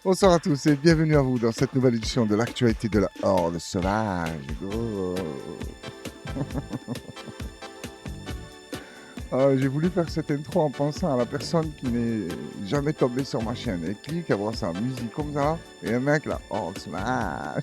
Bonsoir à tous et bienvenue à vous dans cette nouvelle édition de l'actualité de la Horde Sauvage. Oh. J'ai voulu faire cette intro en pensant à la personne qui n'est jamais tombée sur ma chaîne. Elle clique, elle voit sa musique comme ça, et un mec là, Horde Sauvage.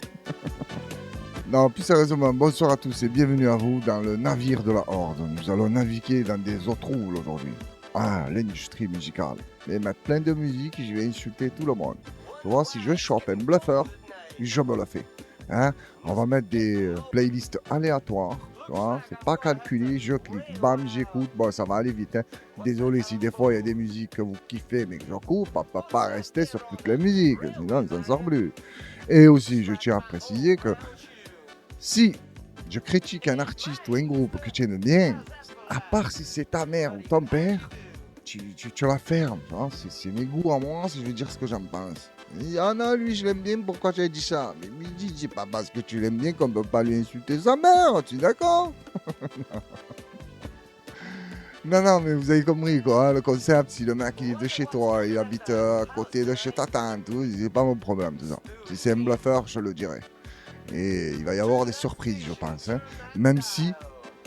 Non, plus sérieusement, bonsoir à tous et bienvenue à vous dans le navire de la Horde. Nous allons naviguer dans des eaux troubles aujourd'hui. Ah, l'industrie musicale. Je vais mettre plein de musique et je vais insulter tout le monde. Tu vois, si je chope un bluffeur, je me le fais. Hein? On va mettre des playlists aléatoires. Tu vois, c'est pas calculé, je clique, bam, j'écoute. Bon, ça va aller vite. Hein? Désolé si des fois il y a des musiques que vous kiffez, mais que je coupe, pas rester sur toutes les musiques, sinon ça ne sort plus. Et aussi, je tiens à préciser que si je critique un artiste ou un groupe que tu aimes bien, à part si c'est ta mère ou ton père, tu la fermes. Hein? C'est mes goûts à moi, si je veux dire ce que j'en pense. Il dit, ah non, lui, je l'aime bien, pourquoi tu as dit ça? Mais lui dit, c'est pas parce que tu l'aimes bien qu'on ne peut pas lui insulter sa mère, tu es d'accord? Non, mais vous avez compris, quoi. Hein, le concept, si le mec il est de chez toi, il habite à côté de chez ta tante, c'est pas mon problème, tout ça. Si c'est un bluffeur, je le dirai. Et il va y avoir des surprises, je pense. Hein. Même si,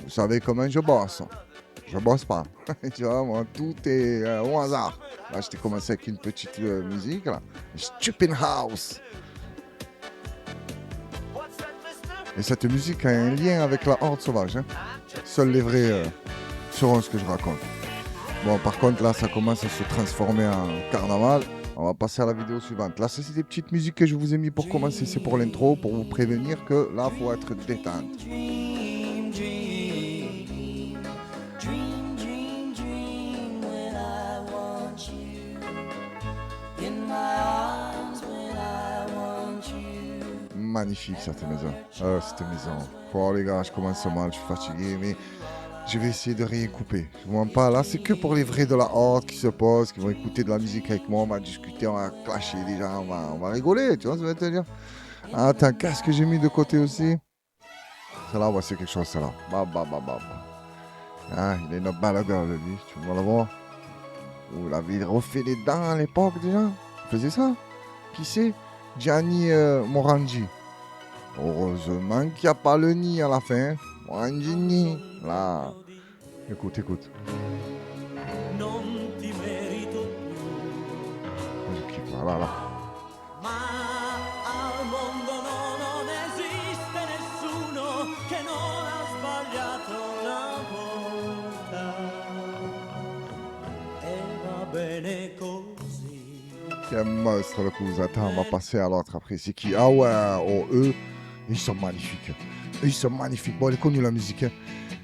vous savez comment je bosse. Je bosse pas. Tu vois, moi, tout est au hasard. Là, je t'ai commencé avec une petite musique, là. Stupid House. Et cette musique a un lien avec la horde sauvage. Hein. Seuls les vrais sauront ce que je raconte. Bon, par contre, là, ça commence à se transformer en carnaval. On va passer à la vidéo suivante. Là, ça, c'est des petites musiques que je vous ai mis pour commencer. C'est pour l'intro, pour vous prévenir que là, il faut être détente. Magnifique cette maison. Cette maison. Oh les gars, je commence mal, je suis fatigué, mais je vais essayer de rien couper. Je ne pas là, c'est que pour les vrais de la horde qui se posent, qui vont écouter de la musique avec moi, on va discuter, on va clasher déjà, on va rigoler, tu vois ce que je veux te dire. Attends, qu'est-ce que j'ai mis de côté aussi? Celle-là, ouais, c'est quelque chose, celle-là. Bah. Ah, il a une belle gueule, lui, tu vas le voir. Oh, il avait refait les dents à l'époque déjà. Il faisait ça. Qui c'est? Gianni Morandi. Heureusement qu'il n'y a pas le nid à la fin. Morandini. Là. Écoute. Je kiffe, là. Quel monstre le coup. Attends, on va passer à l'autre après. C'est qui? Ah ouais, oh, eux, ils sont magnifiques. Ils sont magnifiques. Bon, elle est connue la musique. Hein.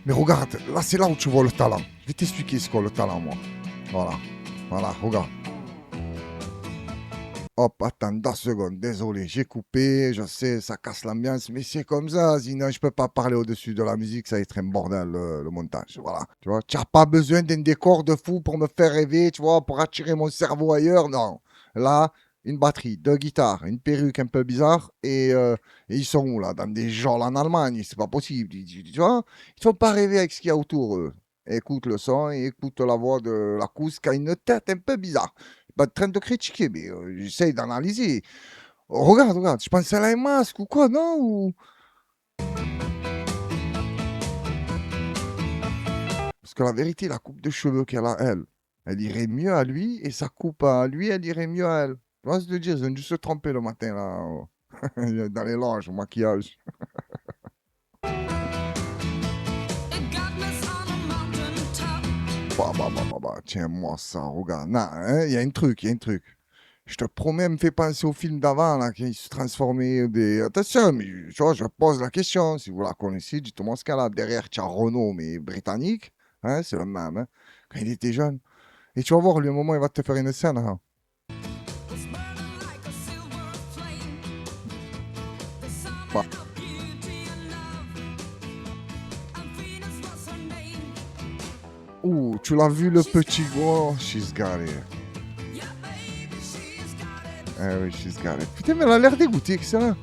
Mais regarde, là, c'est là où tu vois le talent. Je vais t'expliquer ce qu'est le talent, moi. Voilà, regarde. Hop, attends 2 secondes, désolé, j'ai coupé, je sais, ça casse l'ambiance, mais c'est comme ça, sinon je peux pas parler au-dessus de la musique, ça va être un bordel le montage, voilà. Tu vois, tu n'as pas besoin d'un décor de fou pour me faire rêver, tu vois, pour attirer mon cerveau ailleurs, non. Là, une batterie, 2 guitares, une perruque un peu bizarre, et ils sont où là? Dans des geôles en Allemagne, c'est pas possible, tu vois. Ils ne font pas rêver avec ce qu'il y a autour, eux. Écoute le son et écoute la voix de la cousse qui a une tête un peu bizarre pas en train de critiquer, mais j'essaye d'analyser. Regarde, je pense à un masque ou quoi, non ou... Parce que la vérité, la coupe de cheveux qu'elle a, elle irait mieux à lui, et sa coupe à lui, elle irait mieux à elle. Tu vois ce que je veux dire? Ils ont dû se tromper le matin, là, dans les loges, au maquillage. Tiens-moi ça, regarde. Non, hein, il y a un truc. Je te promets, elle me fait penser au film d'avant, là, qui se transformait des... Attention, mais tu vois, je pose la question. Si vous la connaissez, dites-moi ce qu'elle a. Derrière, tu as Renault, mais britannique. Hein, c'est le même, hein, quand il était jeune. Et tu vas voir, lui, un moment, il va te faire une scène. Hein. Bah. Ouh, tu l'as vu, le petit... Oh, she's got it. Ah oui, she's got it. Putain, mais elle a l'air dégoûtée que ça.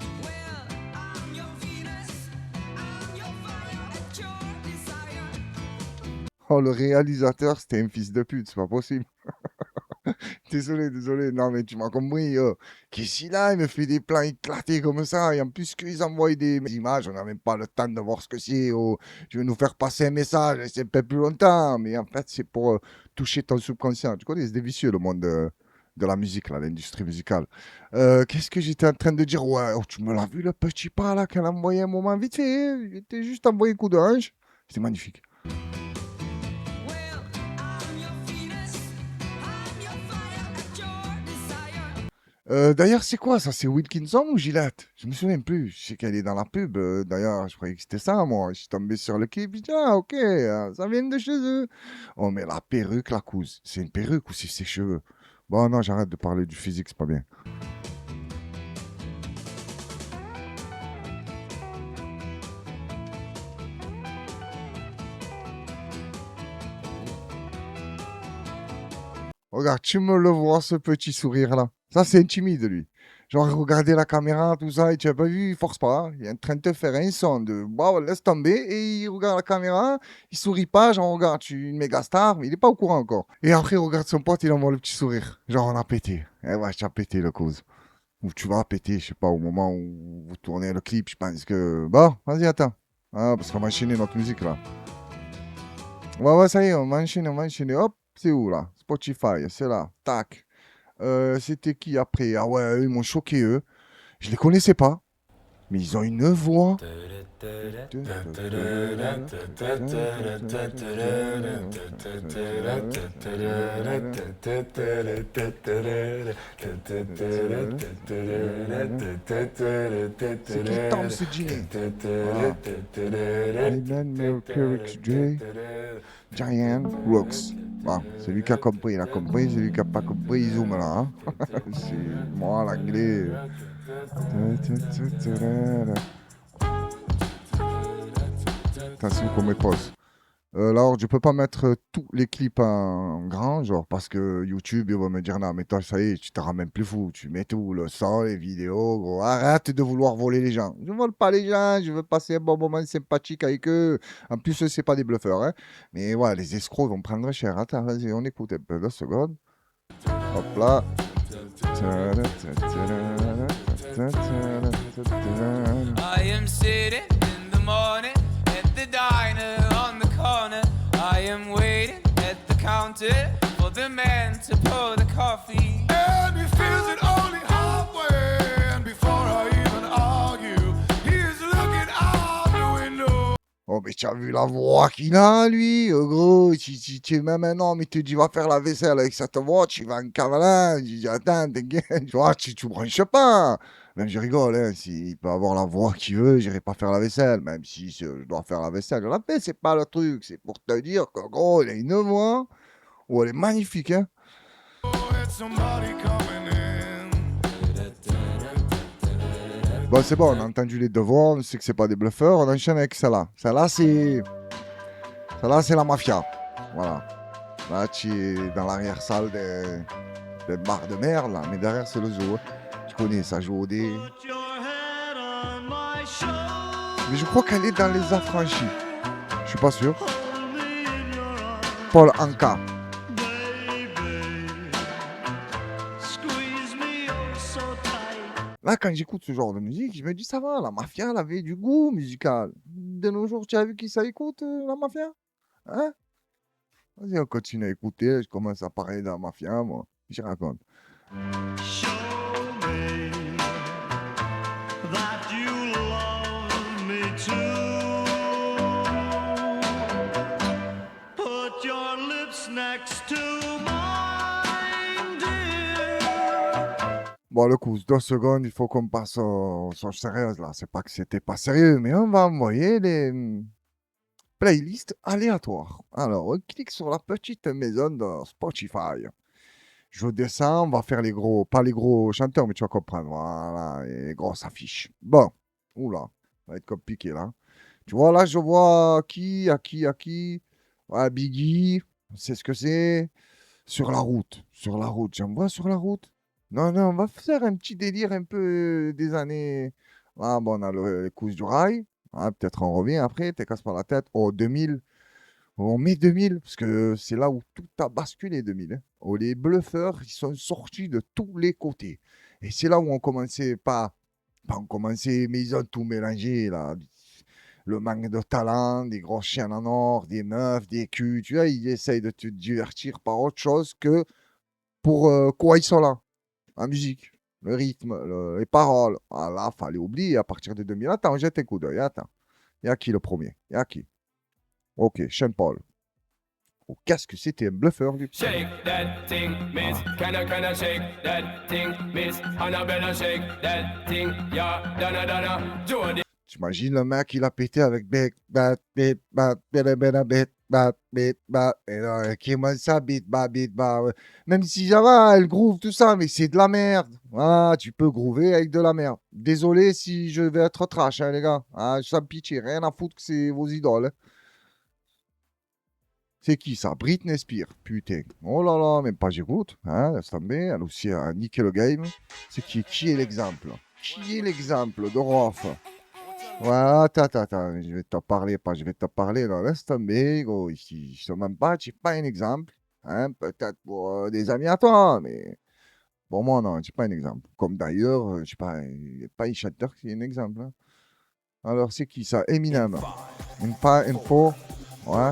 Oh, le réalisateur, c'était un fils de pute, c'est pas possible. Désolé, désolé. Non, mais tu m'as compris. Qu'est-ce qu'il a? Il me fait des plans éclatés comme ça. Et en plus, qu'ils envoient des images, on n'a même pas le temps de voir ce que c'est. Oh, tu veux nous faire passer un message, et c'est peut-être plus longtemps. Mais en fait, c'est pour toucher ton subconscient. Tu connais, c'est vicieux le monde de la musique, là, l'industrie musicale. Qu'est-ce que j'étais en train de dire? Ouais, oh, tu me l'as vu, le petit pas là, qu'elle a envoyé un moment vite fait. Hein. Il était juste envoyé un coup de hanche. C'était magnifique. D'ailleurs, c'est quoi ça? C'est Wilkinson ou Gillette? Je me souviens plus. Je sais qu'elle est dans la pub. D'ailleurs, je croyais que c'était ça, moi. Je suis tombé sur le clip. Je dis, ah, ok, ça vient de chez eux. Oh, mais la perruque, la couse. C'est une perruque ou c'est ses cheveux? Bon, non, j'arrête de parler du physique, c'est pas bien. Regarde, tu me le vois, ce petit sourire-là. Ça, c'est timide, lui. Genre, regarder la caméra, tout ça, et tu n'as pas vu, il force pas. Il est en train de te faire un son de wow, laisse tomber, et il regarde la caméra, il sourit pas, genre, regarde, tu es une méga star, mais il est pas au courant encore. Et après, il regarde son pote, il envoie le petit sourire. Genre, on a pété. Eh ouais, tu as pété, le cause. Ou tu vas péter, je sais pas, au moment où vous tournez le clip, je pense que. Bon, vas-y, attends. Ah, parce qu'on va enchaîner notre musique, là. Ouais, ouais, ça y est, on va enchaîner, on va enchaîner. Hop, c'est où, là? Spotify, c'est là. Tac. C'était qui après? Ah ouais, ils m'ont choqué, eux. Je les connaissais pas, mais ils ont une voix. C'est qui Tom ce Jimmy? Voilà. Island Mercury Dre, Giant Rocks. Bon, c'est lui qui a compris, il a compris, c'est lui qui a pas compris, il zoome là. Hein. C'est moi l'anglais. Attention qu'on me pose. Alors, je peux pas mettre tous les clips en grand, genre, parce que YouTube, il va me dire, non, mais toi, ça y est, tu te ramènes plus fou. Tu mets tout, le son, les vidéos, gros. Arrête de vouloir voler les gens. Je ne vole pas les gens, je veux passer un bon moment sympathique avec eux. En plus, c'est pas des bluffeurs, hein. Mais ouais, les escrocs vont prendre cher. Attends, vas-y, on écoute un peu, 2 secondes. Hop là. I am sitting in the morning at the diner on the corner. I am waiting at the counter for the man to pour the coffee. And he feels it only halfway. And before I even argue, he is looking out the window. Oh, mais tu as vu la voix qu'il a, lui? Gros, tu même un homme, il te dit, va faire la vaisselle avec cette voix, tu vas en cavalant. Je dis, attends, t'inquiète, tu vois, tu branches pas. Même je rigole, hein, s'il peut avoir la voix qu'il veut, j'irai pas faire la vaisselle. Même si je dois faire la vaisselle, je la fais, c'est pas le truc. C'est pour te dire que, gros, il a une voix, oh, elle est magnifique, hein. Bon, c'est bon, on a entendu les deux voix, on sait que c'est pas des bluffeurs, on enchaîne avec celle-là. Celle-là, c'est la mafia. Voilà. Là, tu es dans l'arrière-salle des bars de merde, là, mais derrière, c'est le zoo. Tu connais, ça joue au dé. Mais je crois qu'elle est dans les affranchis. Je suis pas sûr. Paul Anka. Là, quand j'écoute ce genre de musique, je me dis, ça va, la mafia, elle avait du goût musical. De nos jours, tu as vu qui ça écoute, la mafia? Hein? Vas-y, on continue à écouter. Je commence à parler de la mafia, moi. Je raconte. Show me that you love me too. Put your lips next to mine, dear. Bon, le coup, 2 secondes, il faut qu'on passe aux choses sérieuses, là. C'est pas que c'était pas sérieux, mais on va envoyer les playlists aléatoires. Alors, on clique sur la petite maison de Spotify. Je descends, on va faire les gros, pas les gros chanteurs, mais tu vas comprendre. Voilà, les grosses affiches. Bon, oula, ça va être compliqué là. Tu vois, là, je vois qui. Ouais, Biggie, c'est ce que c'est. Sur la route, j'en vois sur la route. Non, non, on va faire un petit délire un peu des années. Ah, bon, on a les coups du rail. Ah, peut-être on revient après, t'es casse pas la tête. Oh, 2000. En mai 2000, parce que c'est là où tout a basculé 2000, hein, où les bluffeurs, ils sont sortis de tous les côtés. Et c'est là où on commençait pas on commençait, mais ils ont tout mélangé, là. Le manque de talent, des grosses chiens en or, des meufs, des culs, tu vois, ils essayent de te divertir par autre chose que pour quoi ils sont là, la musique, le rythme, les paroles. Ah là, fallait oublier à partir de 2000. Attends, jette un coup d'œil, attends. Il y a qui le premier? Il y a qui? Ok, Sean Paul. Oh, qu'est-ce que c'était un bluffeur, lui. Shake that thing, miss. Can I shake that thing, miss? Annabella, shake that thing, yeah. Donna, Jody. T'imagines le mec, il a pété avec bit, bat, bit, bat, bit, bit, bat, bit, bat. Et là, qui mange ça, bit, bat, bit, bat. Ouais. Même si ça va, elle groove, tout ça, mais c'est de la merde. Ah, tu peux groover avec de la merde. Désolé si je vais être trash, hein, les gars. Ah, ça me pitié, rien à foutre que c'est vos idoles. Hein. C'est qui ça? Britney Spears, putain. Oh là là, même pas j'écoute. Hein, laisse tomber. Elle aussi a niqué le game. C'est qui est l'exemple? Qui est l'exemple de Rof? Ouais, attends, je vais te parler, pas, je vais te parler, là, laisse tomber, gros, ici, je ne même pas, tu n'es pas un exemple, hein, peut-être pour des amis à toi, mais pour moi, non, tu n'es pas un exemple. Comme d'ailleurs, je sais pas, il n'y a pas un chanteur qui est un exemple. Hein. Alors, c'est qui ça? Eminem. Info, ouais.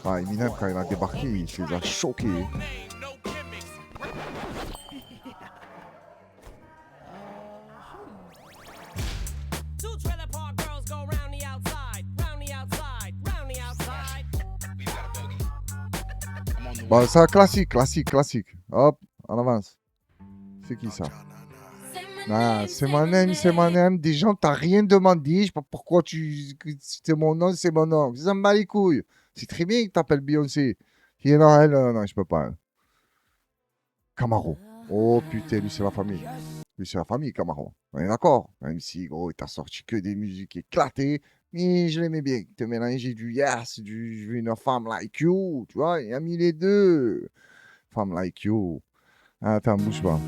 Ah, Eminem, quand il a débarqué, il se les a choqués. Bon, ça, classique. Hop, on avance. C'est qui ça? Ah, c'est mon nom. Des gens, t'as rien demandé. Je sais pas pourquoi c'est mon nom, c'est mon nom. Ça me bat les couilles. C'est très bien que t'appelles Beyoncé. Et non, elle, non, je peux pas. Camaro. Oh putain, lui, c'est la famille. Lui, c'est la famille, Camaro. On est d'accord. Même si, gros, il t'a sorti que des musiques éclatées. Mais je l'aimais bien. Te mélanger du yes, du je veux une femme like you. Tu vois, il a mis les deux. Femme like you. Attends, bouge pas.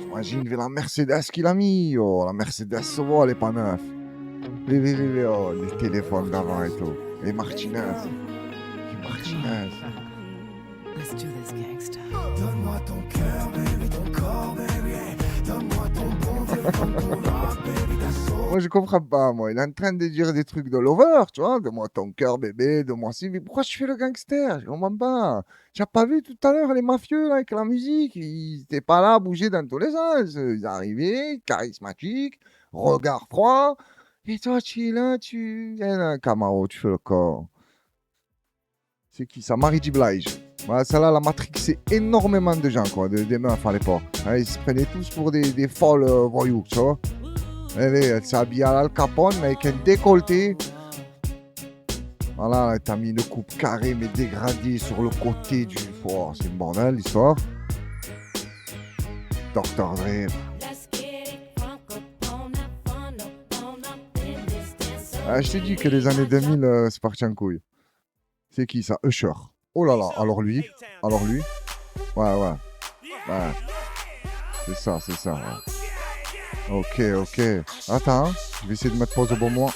Imagine la Mercedes qu'il a mis. Oh, la Mercedes, oh, elle est pas neuve. Les téléphones d'avant et tout. Les Martinez. Les Martinez. Let's do this, gangsta. Donne-moi ton cœur, baby, ton corps, baby. Donne-moi ton bon vieux funk, ton rock, baby, moi, je comprends pas, moi. Il est en train de dire des trucs de lover, tu vois. Donne-moi ton cœur, bébé, donne-moi si. Mais pourquoi je fais le gangster? Je comprends pas. Tu n'as pas vu tout à l'heure les mafieux, là, avec la musique? Ils n'étaient pas là à bouger dans tous les sens. Ils arrivaient, charismatiques, regard froid. Et toi, tu es là, tu. Eh là, Camaro, tu fais le corps. C'est qui ça? Mary J. Blige. Voilà, celle-là, la Matrix, c'est énormément de gens, quoi, des meufs à l'époque. Hein, ils se prenaient tous pour des folles voyous, tu vois. Elle s'habille à l'Al Capone, mais avec un décolleté. Voilà, t'as mis une coupe carrée, mais dégradée sur le côté du... Oh, c'est une bordel, l'histoire. Dr. Dre. Ah, je t'ai dit que les années 2000, c'est parti en couille. C'est qui ça? Usher. Oh là là, alors lui. Ouais. C'est ça, ouais. Ok. Attends, hein. Je vais essayer de mettre pause au bon moment.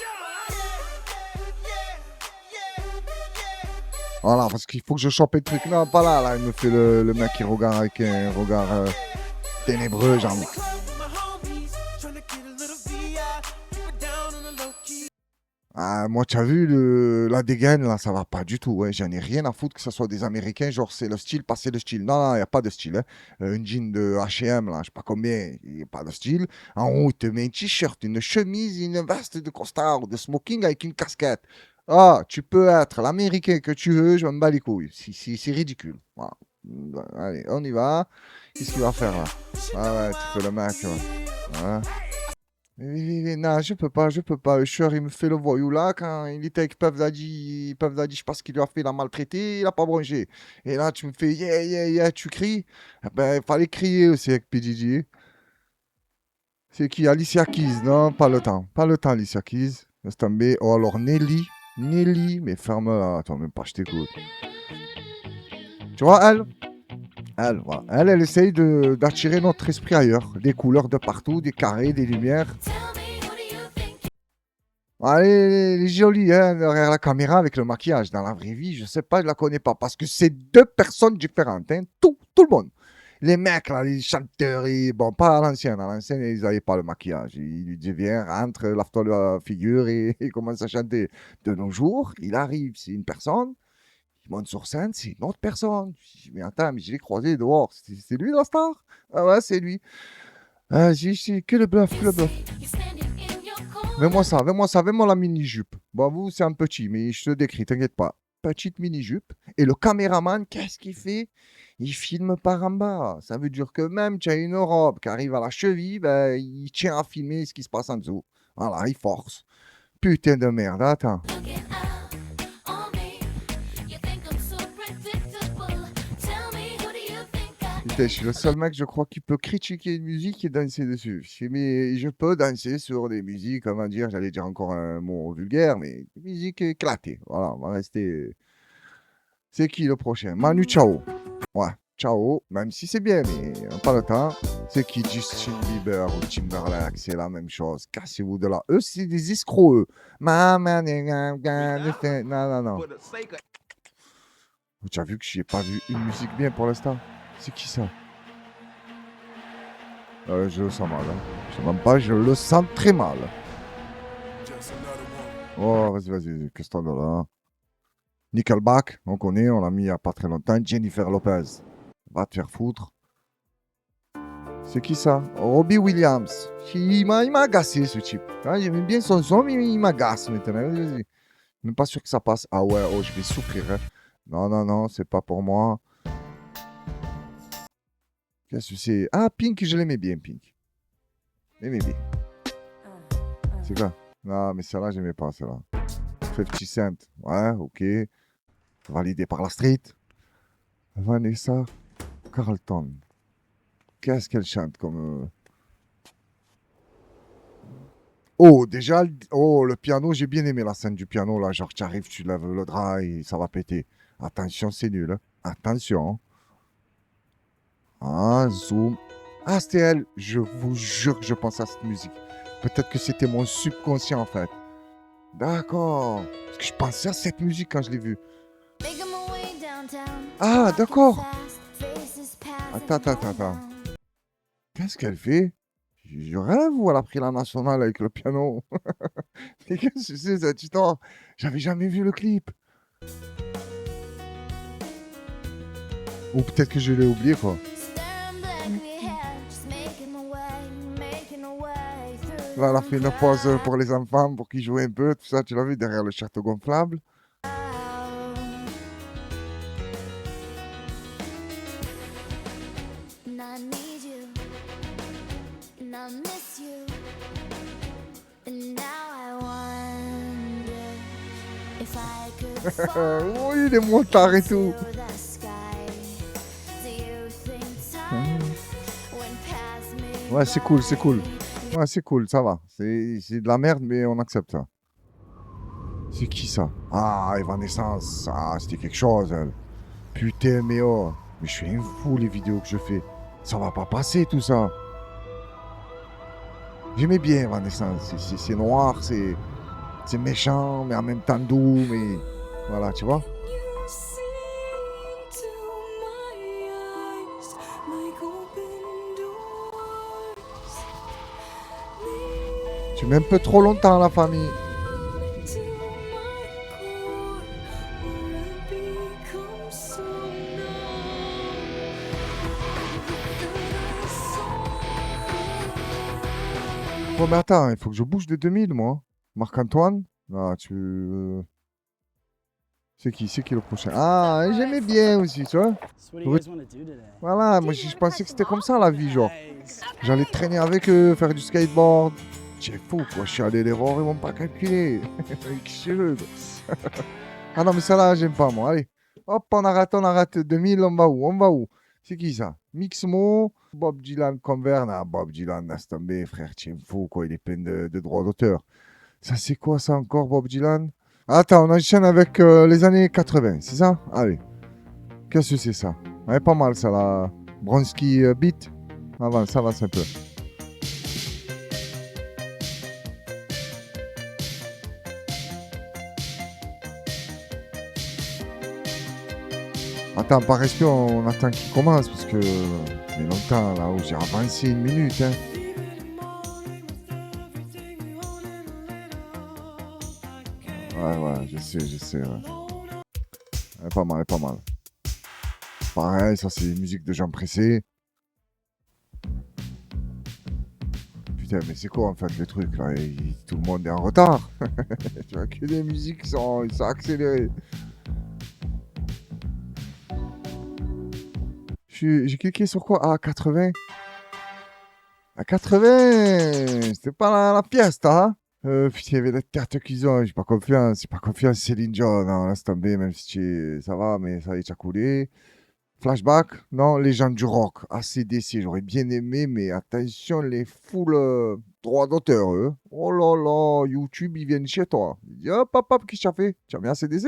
Voilà, parce qu'il faut que je chope le truc. Non, pas là, il me fait le mec qui regarde avec un regard ténébreux, genre. Ah, moi, tu as vu la dégaine, là, ça va pas du tout. Ouais. J'en ai rien à foutre que ce soit des Américains. Genre, c'est le style, passer le style. Non, il n'y a pas de style. Hein. Une jean de H&M, là, je sais pas combien, il n'y a pas de style. En haut, il te met un t-shirt, une chemise, une veste de costard ou de smoking avec une casquette. Ah, tu peux être l'Américain que tu veux, je m'en bats les couilles. C'est ridicule. Voilà. Allez, on y va. Qu'est-ce qu'il va faire, là? Ah ouais, tu fais le mec. Ouais. Voilà. Non, je peux pas. Usher, il me fait le voyou là. Quand il était avec Puff Daddy, je sais pas ce qu'il lui a fait, il a maltraité, il a pas bronché. Et là, tu me fais yeah, tu cries. Eh ben, il fallait crier aussi avec PDG. C'est qui? Alicia Keys, non, pas le temps, Alicia Keys. Laisse tomber. Oh, alors Nelly, mais ferme-la. Attends, même pas, je t'écoute. Tu vois, voilà. Elle essaye d'attirer notre esprit ailleurs. Des couleurs de partout, des carrés, des lumières. Ah, elle est jolie, hein, derrière la caméra avec le maquillage. Dans la vraie vie, je sais pas, je la connais pas. Parce que c'est deux personnes différentes. Hein. Tout le monde. Les mecs, là, les chanteurs, bon, pas à l'ancienne. À l'ancienne, ils n'avaient pas le maquillage. Ils lui disaient, viens, rentre, lave-toi la figure et il commence à chanter. De nos jours, il arrive, c'est une personne. Il monte sur scène, c'est une autre personne. Je dis, mais attends, mais je l'ai croisé dehors. C'est lui la star? Ah ouais, c'est lui. Ah, j'ai que le bluff, que le bluff. Mets-moi ça, mets-moi la mini-jupe. Bon, vous, c'est un petit, mais je te décris, t'inquiète pas. Petite mini-jupe. Et le caméraman, qu'est-ce qu'il fait? Il filme par en bas. Ça veut dire que même tu as une robe qui arrive à la cheville, ben, il tient à filmer ce qui se passe en dessous. Voilà, il force. Putain de merde, attends. Putain, je suis le seul mec, je crois, qui peut critiquer une musique et danser dessus. Mais je peux danser sur des musiques, comment dire, j'allais dire encore un mot vulgaire, mais des musiques éclatées. Voilà, on va rester. C'est qui le prochain? Manu Chao. Ouais, Chao, même si c'est bien, mais on n'a pas le temps. C'est qui? Justin Bieber ou Timberlake, c'est la même chose. Cassez-vous de là. Eux, c'est des escrocs, eux. Non, non. Tu as vu que je n'ai pas vu une musique bien pour l'instant? C'est qui ça? Je le sens mal. Hein. Je sais même pas, je le sens très mal. Oh, vas-y, qu'est-ce que t'en as là? Nickelback, on connaît, on l'a mis il n'y a pas très longtemps. Jennifer Lopez, va te faire foutre. C'est qui ça? Robbie Williams. Il m'a agacé ce type. Hein, j'aime bien son son, mais il m'agace maintenant. Vas-y. Même pas sûr que ça passe. Ah ouais, oh, je vais souffrir. Hein. Non, c'est pas pour moi. Qu'est-ce que c'est? Ah, Pink, je l'aimais bien, Pink. J'aimais bien. C'est quoi? Non, mais celle-là, j'aimais pas, celle-là. 50 Cent. Ouais, ok. Validé par la street. Vanessa Carlton. Qu'est-ce qu'elle chante comme... Oh, déjà, le piano, j'ai bien aimé la scène du piano, là. Genre, tu arrives, tu lèves le drap et ça va péter. Attention, c'est nul. Hein. Attention. Ah, zoom. Ah, c'était elle. Je vous jure que je pense à cette musique. Peut-être que c'était mon subconscient, en fait. D'accord. Parce que je pensais à cette musique quand je l'ai vue. Ah, d'accord. Attends. Qu'est-ce qu'elle fait? Je rêve ou elle a pris la nationale avec le piano? Mais qu'est-ce que c'est cette histoire? J'avais jamais vu le clip. Ou peut-être que je l'ai oublié, quoi. Là, elle a fait une pause pour les enfants, pour qu'ils jouent un peu, tout ça, tu l'as vu, derrière le château gonflable. Oui, les motards et tout. Ouais, c'est cool. Ouais, c'est cool, ça va. C'est de la merde, mais on accepte ça. C'est qui ça? Ah, Evanescence. Ah, c'était quelque chose, elle. Putain, mais oh. Mais je suis un fou, les vidéos que je fais. Ça va pas passer, tout ça. J'aimais bien Evanescence. C'est noir, c'est méchant, mais en même temps doux, mais... Voilà, tu vois? Tu mets un peu trop longtemps, la famille. Oh, mais attends, il faut que je bouge de 2000, moi. Marc-Antoine? Ah, c'est qui le prochain? Ah, j'aimais bien aussi, tu vois? Voilà, moi je pensais que c'était comme ça la vie, genre. J'allais traîner avec eux, faire du skateboard. C'est fou, quoi. Je suis allé les voir, ils vont pas calculer. Ah non, mais ça là, j'aime pas, moi. Allez, hop, on arrête 2000, on va où? C'est qui ça? Mixmo, Bob Dylan, Convert. Ah, Bob Dylan, laisse tomber, frère, tu es fou, quoi. Il est plein de droits d'auteur. Ça, c'est quoi ça encore, Bob Dylan? Attends, on enchaîne avec les années 80, c'est ça? Allez. Qu'est-ce que c'est ça? Ouais, pas mal ça, la Bronski Beat. Ça avance un peu. Attends, par respect, on attend qu'il commence parce que il y a longtemps là où j'ai avancé 1 minute. Hein. Ouais, je sais. Ouais. Elle est pas mal, elle est pas mal. Pareil, ça c'est musique de gens pressés. Putain, mais c'est quoi en fait le truc là? Tout le monde est en retard. Tu vois que des musiques qui sont accélérées. J'ai cliqué sur quoi? Ah, 80. À 80! C'était pas la fiesta, hein? Putain, il y avait la carte qu'ils ont. J'ai pas confiance. J'ai pas confiance. Céline Dion, non, laisse tomber, même si ça va, mais ça a déjà coulé. Flashback, non, Légende du rock. AC/DC, j'aurais bien aimé, mais attention, les foules droits d'auteur, eux. Oh là là, YouTube, ils viennent chez toi. Ils disent, hop, hop, hop, qu'est-ce que tu as fait? Tu as mis AC/DC?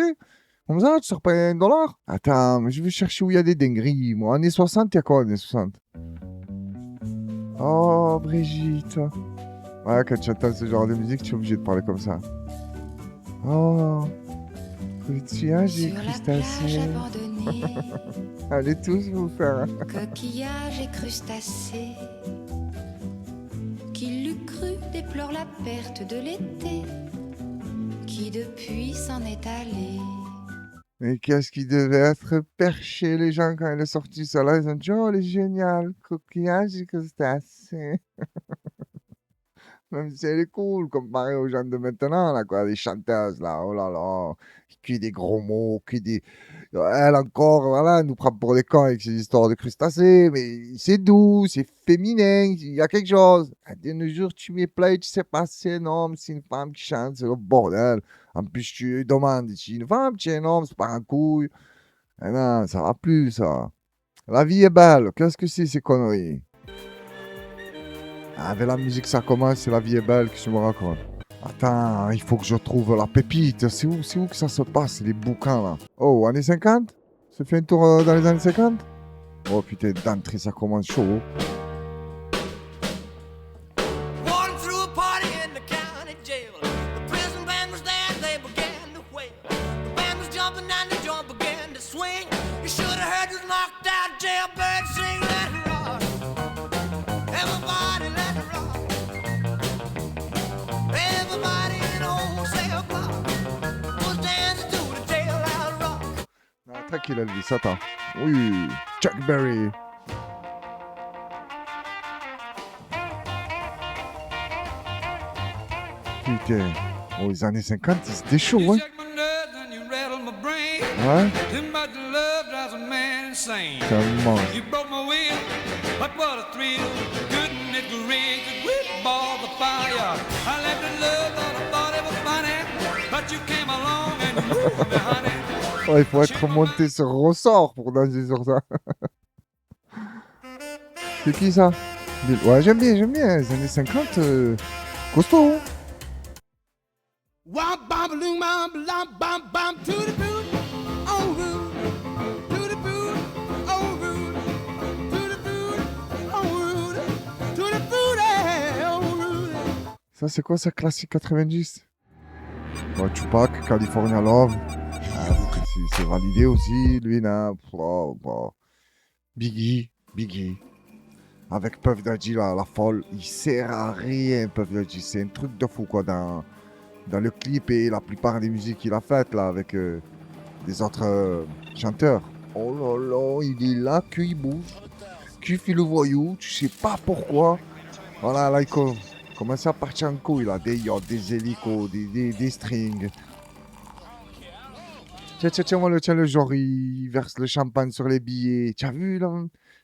Comme ça, tu sors pas $1? Attends, mais je veux chercher où il y a des dingueries. Moi, années 60, il y a quoi, années 60? Oh, Brigitte. Ouais, quand tu entends ce genre de musique, tu es obligé de parler comme ça. Oh, tiens, j'ai crustacé. Allez tous vous faire. Coquillages et crustacés, qui l'eût cru déplore la perte de l'été, qui depuis s'en est allé. Mais qu'est-ce qui devait être perché, les gens, quand elle est sortie, ça là, ils ont dit, oh, elle est géniale, coquillage et crustacés. Même si elle est cool, comparée aux gens de maintenant, là, quoi, les chanteuses, là, oh là là, qui crient des gros mots, qui des... Elle encore, voilà, elle nous prend pour des cons avec ses histoires de crustacés, mais c'est doux, c'est féminin, il y a quelque chose. De nos jours, tu mets play, tu sais pas, c'est un homme, c'est une femme qui chante, c'est le bordel. En plus, tu demandes, c'est une femme, tu es un homme, c'est pas un couille. Ah non, ça va plus, ça. La vie est belle, qu'est-ce que c'est ces conneries? Avec la musique, ça commence, c'est la vie est belle, que tu me racontes. Attends, il faut que je trouve la pépite. C'est où que ça se passe, les bouquins, là? Oh, années 50? Ça fait un tour dans les années 50? Oh putain, d'entrée, ça commence chaud. Tranquille, Elvis, attends. Oui, Chuck Berry. Putain, oh, les années 50, c'était chaud, hein? Ouais? Tellement. Oh, il faut être monté sur ressort pour danser sur ça. C'est qui ça? Ouais, j'aime bien, les années 50, costaud. Hein? Ça, c'est quoi ça, classique 90? Ouais, Tupac, California Love. Ah, c'est validé aussi, lui, là. Biggie. Avec Puff Daddy, là, la folle. Il sert à rien, Puff Daddy. C'est un truc de fou, quoi, dans le clip et la plupart des musiques qu'il a faites, là, avec des autres chanteurs. Oh là là, il est là, qu'il bouge. Qu'il fait le voyou, tu sais pas pourquoi. Voilà, là, il commence à partir en couille, là. Des yachts, des hélicos, des strings. Tiens, le genre, il verse le champagne sur les billets. Tu as vu, là?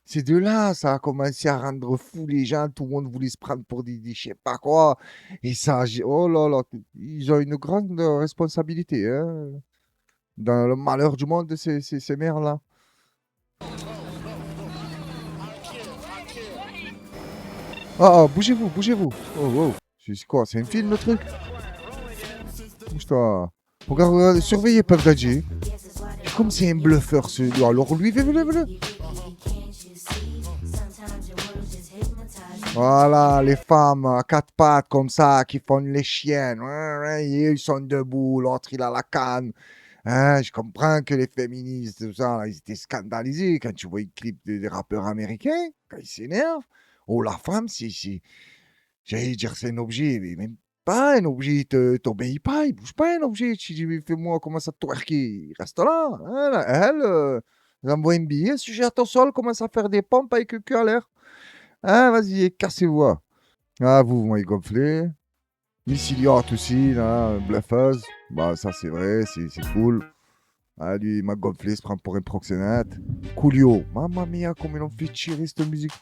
C'est de là, ça a commencé à rendre fou les gens. Tout le monde voulait se prendre pour des je sais pas quoi. Et ça, oh là là, ils ont une grande responsabilité, hein, dans le malheur du monde de ces mères-là. Ah, bougez-vous. Oh. C'est quoi? C'est un film, le truc? Bouge-toi. Regarde, surveillez Puff Daddy. Comme c'est un bluffeur, celui-là. Alors lui, venez. Voilà, les femmes à quatre pattes comme ça, qui font les chiennes. Ils sont debout, l'autre il a la canne. Hein, je comprends que les féministes, tout ça, là, ils étaient scandalisés quand tu vois les clips des rappeurs américains, quand ils s'énervent. Oh, la femme, j'allais dire, c'est un objet, mais même pas un objet, t'obéis pas, il bouge pas un objet. Tu dis, mais fais-moi, commence à twerker, il reste là. Hein, là, elle, elle envoie un billet, si j'ai à ton sol, commence à faire des pompes avec le cul à l'air. Hein, vas-y, cassez-vous. Ah, vous m'avez gonflé. Miss Elliott aussi, là, bluffeuse. Bah, ça, c'est vrai, c'est cool. Ah, lui, il m'a gonflé, il se prend pour un proxénète. Coolio, mamma mia, comme ils l'ont fait tirer cette musique.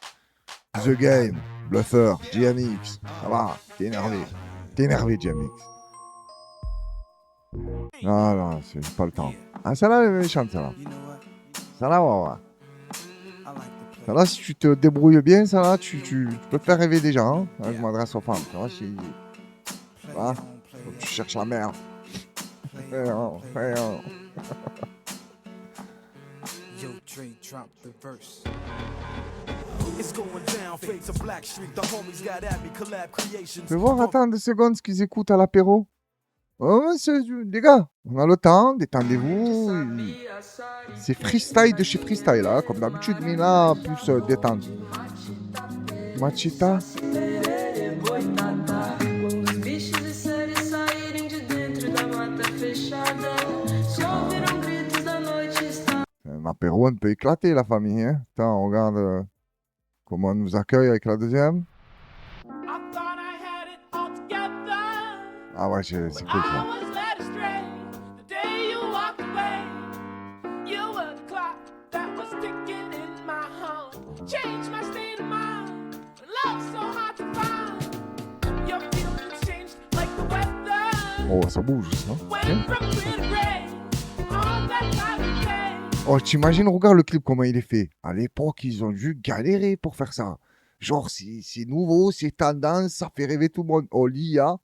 The Game, Bluffer, GMX. Ça va, t'es énervé. T'es énervé, GMX. Non, non, c'est pas le temps. Ah, celle-là, elle est méchante, celle-là. Celle-là, ouais, ouais. Celle-là, si tu te débrouilles bien, celle-là, tu peux te faire rêver déjà. Hein. Là, je m'adresse aux femmes. Tu vois, si... Voilà. Donc, tu cherches la merde. Yo, Dre, drop the verse. It's going down, fades of Black Street. The homies got at me, collab creations. Tu veux voir, attends 2 secondes ce qu'ils écoutent à l'apéro. Oh, les gars, on a le temps, détendez-vous. C'est freestyle de chez freestyle, là, comme d'habitude, mais là, plus détendu. Machita. Un apéro un peu éclaté, la famille. Hein. Attends, on regarde comment on nous accueille avec la deuxième. Ah ouais, c'est cool ça. Oh, ça bouge, ça. Oh, t'imagines, regarde le clip, comment il est fait. À l'époque, ils ont dû galérer pour faire ça. Genre, c'est nouveau, c'est tendance, ça fait rêver tout le monde. Oh, l'IA,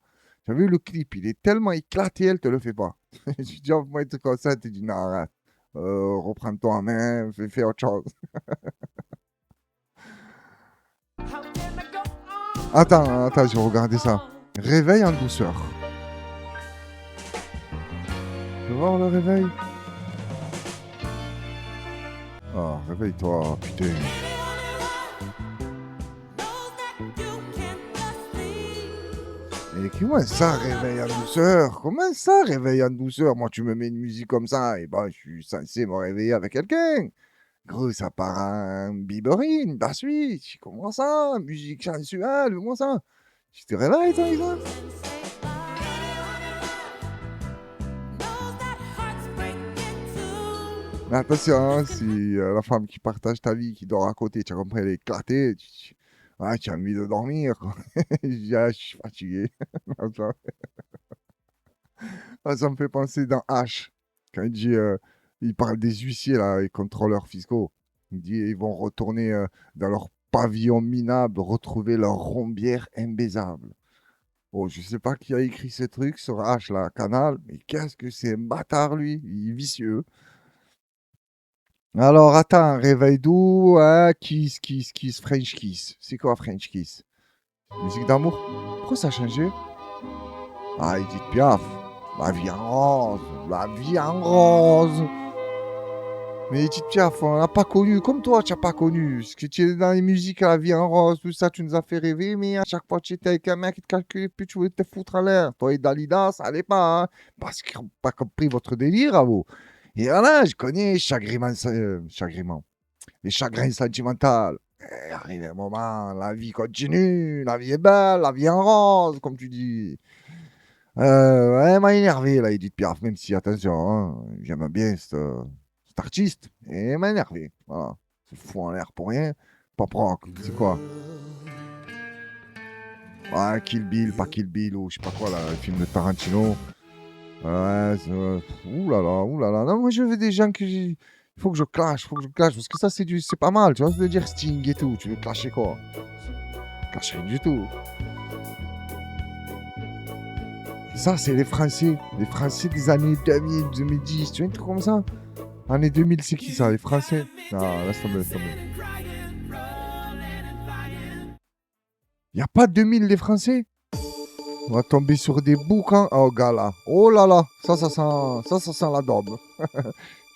t'as vu le clip, il est tellement éclaté, elle te le fait pas. Tu dis, moi, tu comme ça, tu dis, non, arrête. Reprends-toi en main, fais autre chose. Attends, je vais regarder ça. Réveil en douceur. Tu veux voir le réveil? Oh, réveille-toi, putain. Et comment ça, réveil en douceur? Comment ça, réveil en douceur? Moi, tu me mets une musique comme ça, et ben, je suis censé me réveiller avec quelqu'un. Gros, ça part en biberine, la suite. Comment ça? Musique sensuelle, comment ça? Tu te réveilles, toi, Isa? Mais attention, hein, si la femme qui partage ta vie, qui dort à côté, tu as compris, elle est éclatée, tu as envie de dormir. Quoi. Je dis, ah, je suis fatigué. Ça me fait penser dans H, quand il dit, il parle des huissiers, là, les contrôleurs fiscaux. Il dit, ils vont retourner dans leur pavillon minable, retrouver leur rombière imbaisable. Oh, je sais pas qui a écrit ce truc sur H, là, Canal, mais qu'est-ce que c'est un bâtard, lui. Il est vicieux. Alors, attends, réveil doux, hein, kiss, French kiss. C'est quoi French kiss? Musique d'amour? Pourquoi ça a changé? Ah, Edith Piaf. La vie en rose, la vie en rose. Mais Edith Piaf, on n'a pas connu, comme toi, tu n'as pas connu. Ce que tu es dans les musiques à la vie en rose, tout ça, tu nous as fait rêver, mais à chaque fois que tu étais avec un mec qui te calculait, puis tu voulais te foutre à l'air. Toi et Dalida, ça allait pas, hein, parce qu'ils n'ont pas compris votre délire à vous. Et voilà, je connais les chagrins sentimentaux. Et arrive un moment, la vie continue, la vie est belle, la vie est en rose, comme tu dis. Ouais, elle m'a énervé, là, Edith Piaf, même si, attention, hein, j'aime bien cet artiste. Et elle m'a énervé, voilà. C'est fou en l'air pour rien. Pop rock, c'est quoi? Ouais, Kill Bill, pas Kill Bill, ou je sais pas quoi, là, le film de Tarantino. Ouais, ouh là là. Non, moi je veux des gens que j'ai. Il faut que je clash, parce que ça c'est pas mal, tu vois, ça veut dire Sting et tout. Tu veux clasher quoi? Clash rien du tout. Et ça, c'est les Français des années 2000, 2010, tu vois, un truc comme ça. Année 2000, c'est qui ça, les Français? Non, laisse tomber. Il n'y a pas 2000 les Français? On va tomber sur des bouquins. Oh, gala. Oh là là. Ça sent la daube.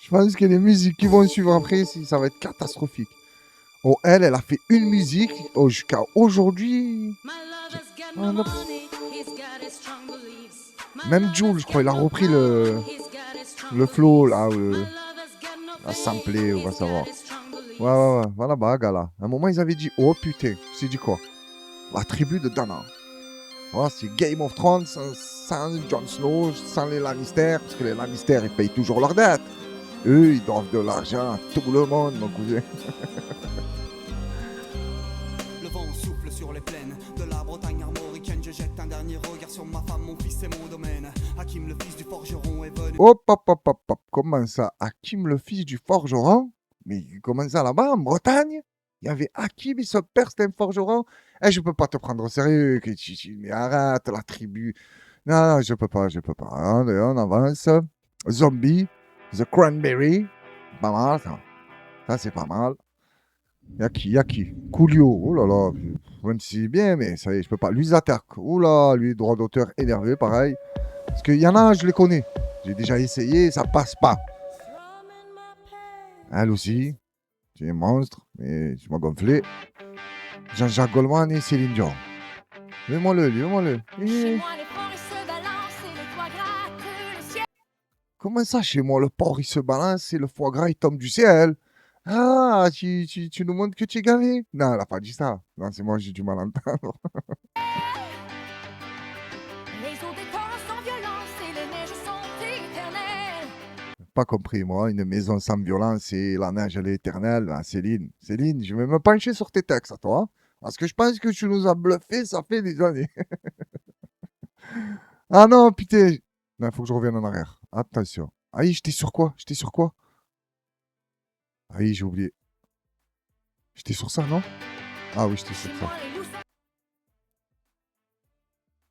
Je pense que les musiques qui vont suivre après, ça va être catastrophique. Oh, elle a fait une musique. Oh, jusqu'à aujourd'hui. Même Jules, je crois, il a repris le flow, là, la samplé, on va savoir. Ouais, voilà, bah, gala. À un moment, ils avaient dit, oh putain, c'est dit quoi? La tribu de Dana. Voilà, c'est Game of Thrones sans Jon Snow, sans les Lannister, parce que les Lannister, ils payent toujours leurs dettes. Eux, ils doivent de l'argent à tout le monde, mon cousin. Le vent souffle sur les plaines de la Bretagne armoricaine. Je jette un dernier regard sur ma femme, mon fils et mon domaine. Hakim, le fils du forgeron, est venu. Hop. Comment ça? Hakim, le fils du forgeron? Mais comment ça là-bas, en Bretagne? Il y avait Hakim et son père, c'était un forgeron. Eh, je peux pas te prendre au sérieux. Mais arrête, la tribu. Non, je peux pas. Allez, on avance. Zombie, The Cranberry. Pas mal, ça. Ça, c'est pas mal. Y'a qui? Coolio. Oh là là. Même si c'est bien, mais ça y est, je peux pas. Luisa Terk. Oh là, lui, droit d'auteur énervé, pareil. Parce qu'il y en a, je les connais. J'ai déjà essayé, ça passe pas. Elle aussi. C'est un monstre, mais je m'as gonflé. Jean-Jacques Goldman et Céline Dion. Lève-moi-le. Chez moi, les porcs, ils se balancent et le foie gras que le ciel. Comment ça, chez moi, le porc, il se balance et le foie gras, il tombe du ciel? Ah, tu nous montres que tu es gavé? Non, elle a pas dit ça. Non, c'est moi, j'ai du mal à entendre. Les eaux des torrents sans violence et les neiges sont éternelles. Pas compris, moi. Une maison sans violence et la neige, elle est éternelle. Ah, Céline, je vais me pencher sur tes textes, à toi. Hein, parce que je pense que tu nous as bluffé, ça fait des années. Ah non, putain. Non, il faut que je revienne en arrière. Attention. Aïe, j'étais sur quoi? Aïe, j'ai oublié. J'étais sur ça, non? Ah oui, j'étais sur Chez ça. moi, les loups sont.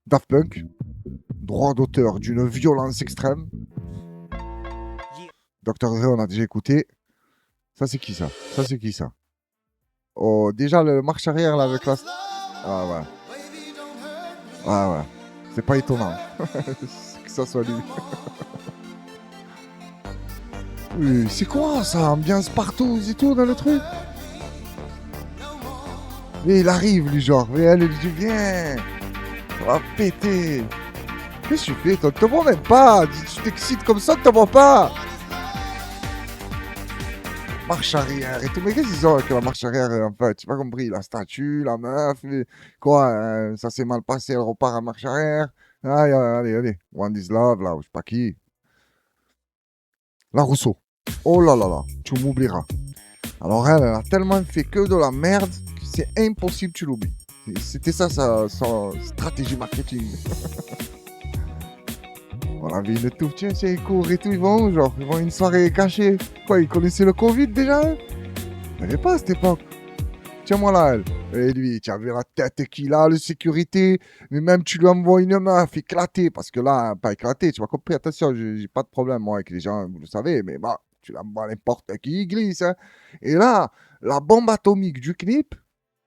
Daft Punk. Droit d'auteur d'une violence extrême. Dr. Dre, on a déjà écouté. Ça, c'est qui ça? Oh, déjà, le marche arrière, là, avec la... Ah ouais. C'est pas étonnant que ça soit lui. Oui, c'est quoi ça? Ambiance partout et tout dans le truc. Mais il arrive, lui, genre. Mais elle lui dit, viens. Ça va péter. Qu'est-ce que tu fais? Toi, te vois même pas. Tu t'excites comme ça, tu te vois pas. Marche arrière et tout. Mais qu'est-ce qu'ils ont avec la marche arrière, en fait? J'ai pas compris. La statue, la meuf, quoi, ça s'est mal passé, elle repart à marche arrière. Allez. One is love, là, je sais pas qui. La Rousseau. Oh là là, tu m'oublieras. Alors elle a tellement fait que de la merde que c'est impossible que tu l'oublies. C'était ça sa stratégie marketing. On avait une touffe, tiens, ils courent et tout, ils vont une soirée cachée. Quoi, ils connaissaient le Covid déjà? Il n'y avait pas à cette époque. Tiens-moi là, elle. Et lui, tu avais la tête qu'il a, le sécurité. Mais même tu lui envoies une meuf éclatée. Parce que là, pas éclatée, tu m'as compris. Attention, j'ai pas de problème, moi, avec les gens, vous le savez. Mais bah, tu l'envoies n'importe qui, il glisse. Hein. Et là, la bombe atomique du clip,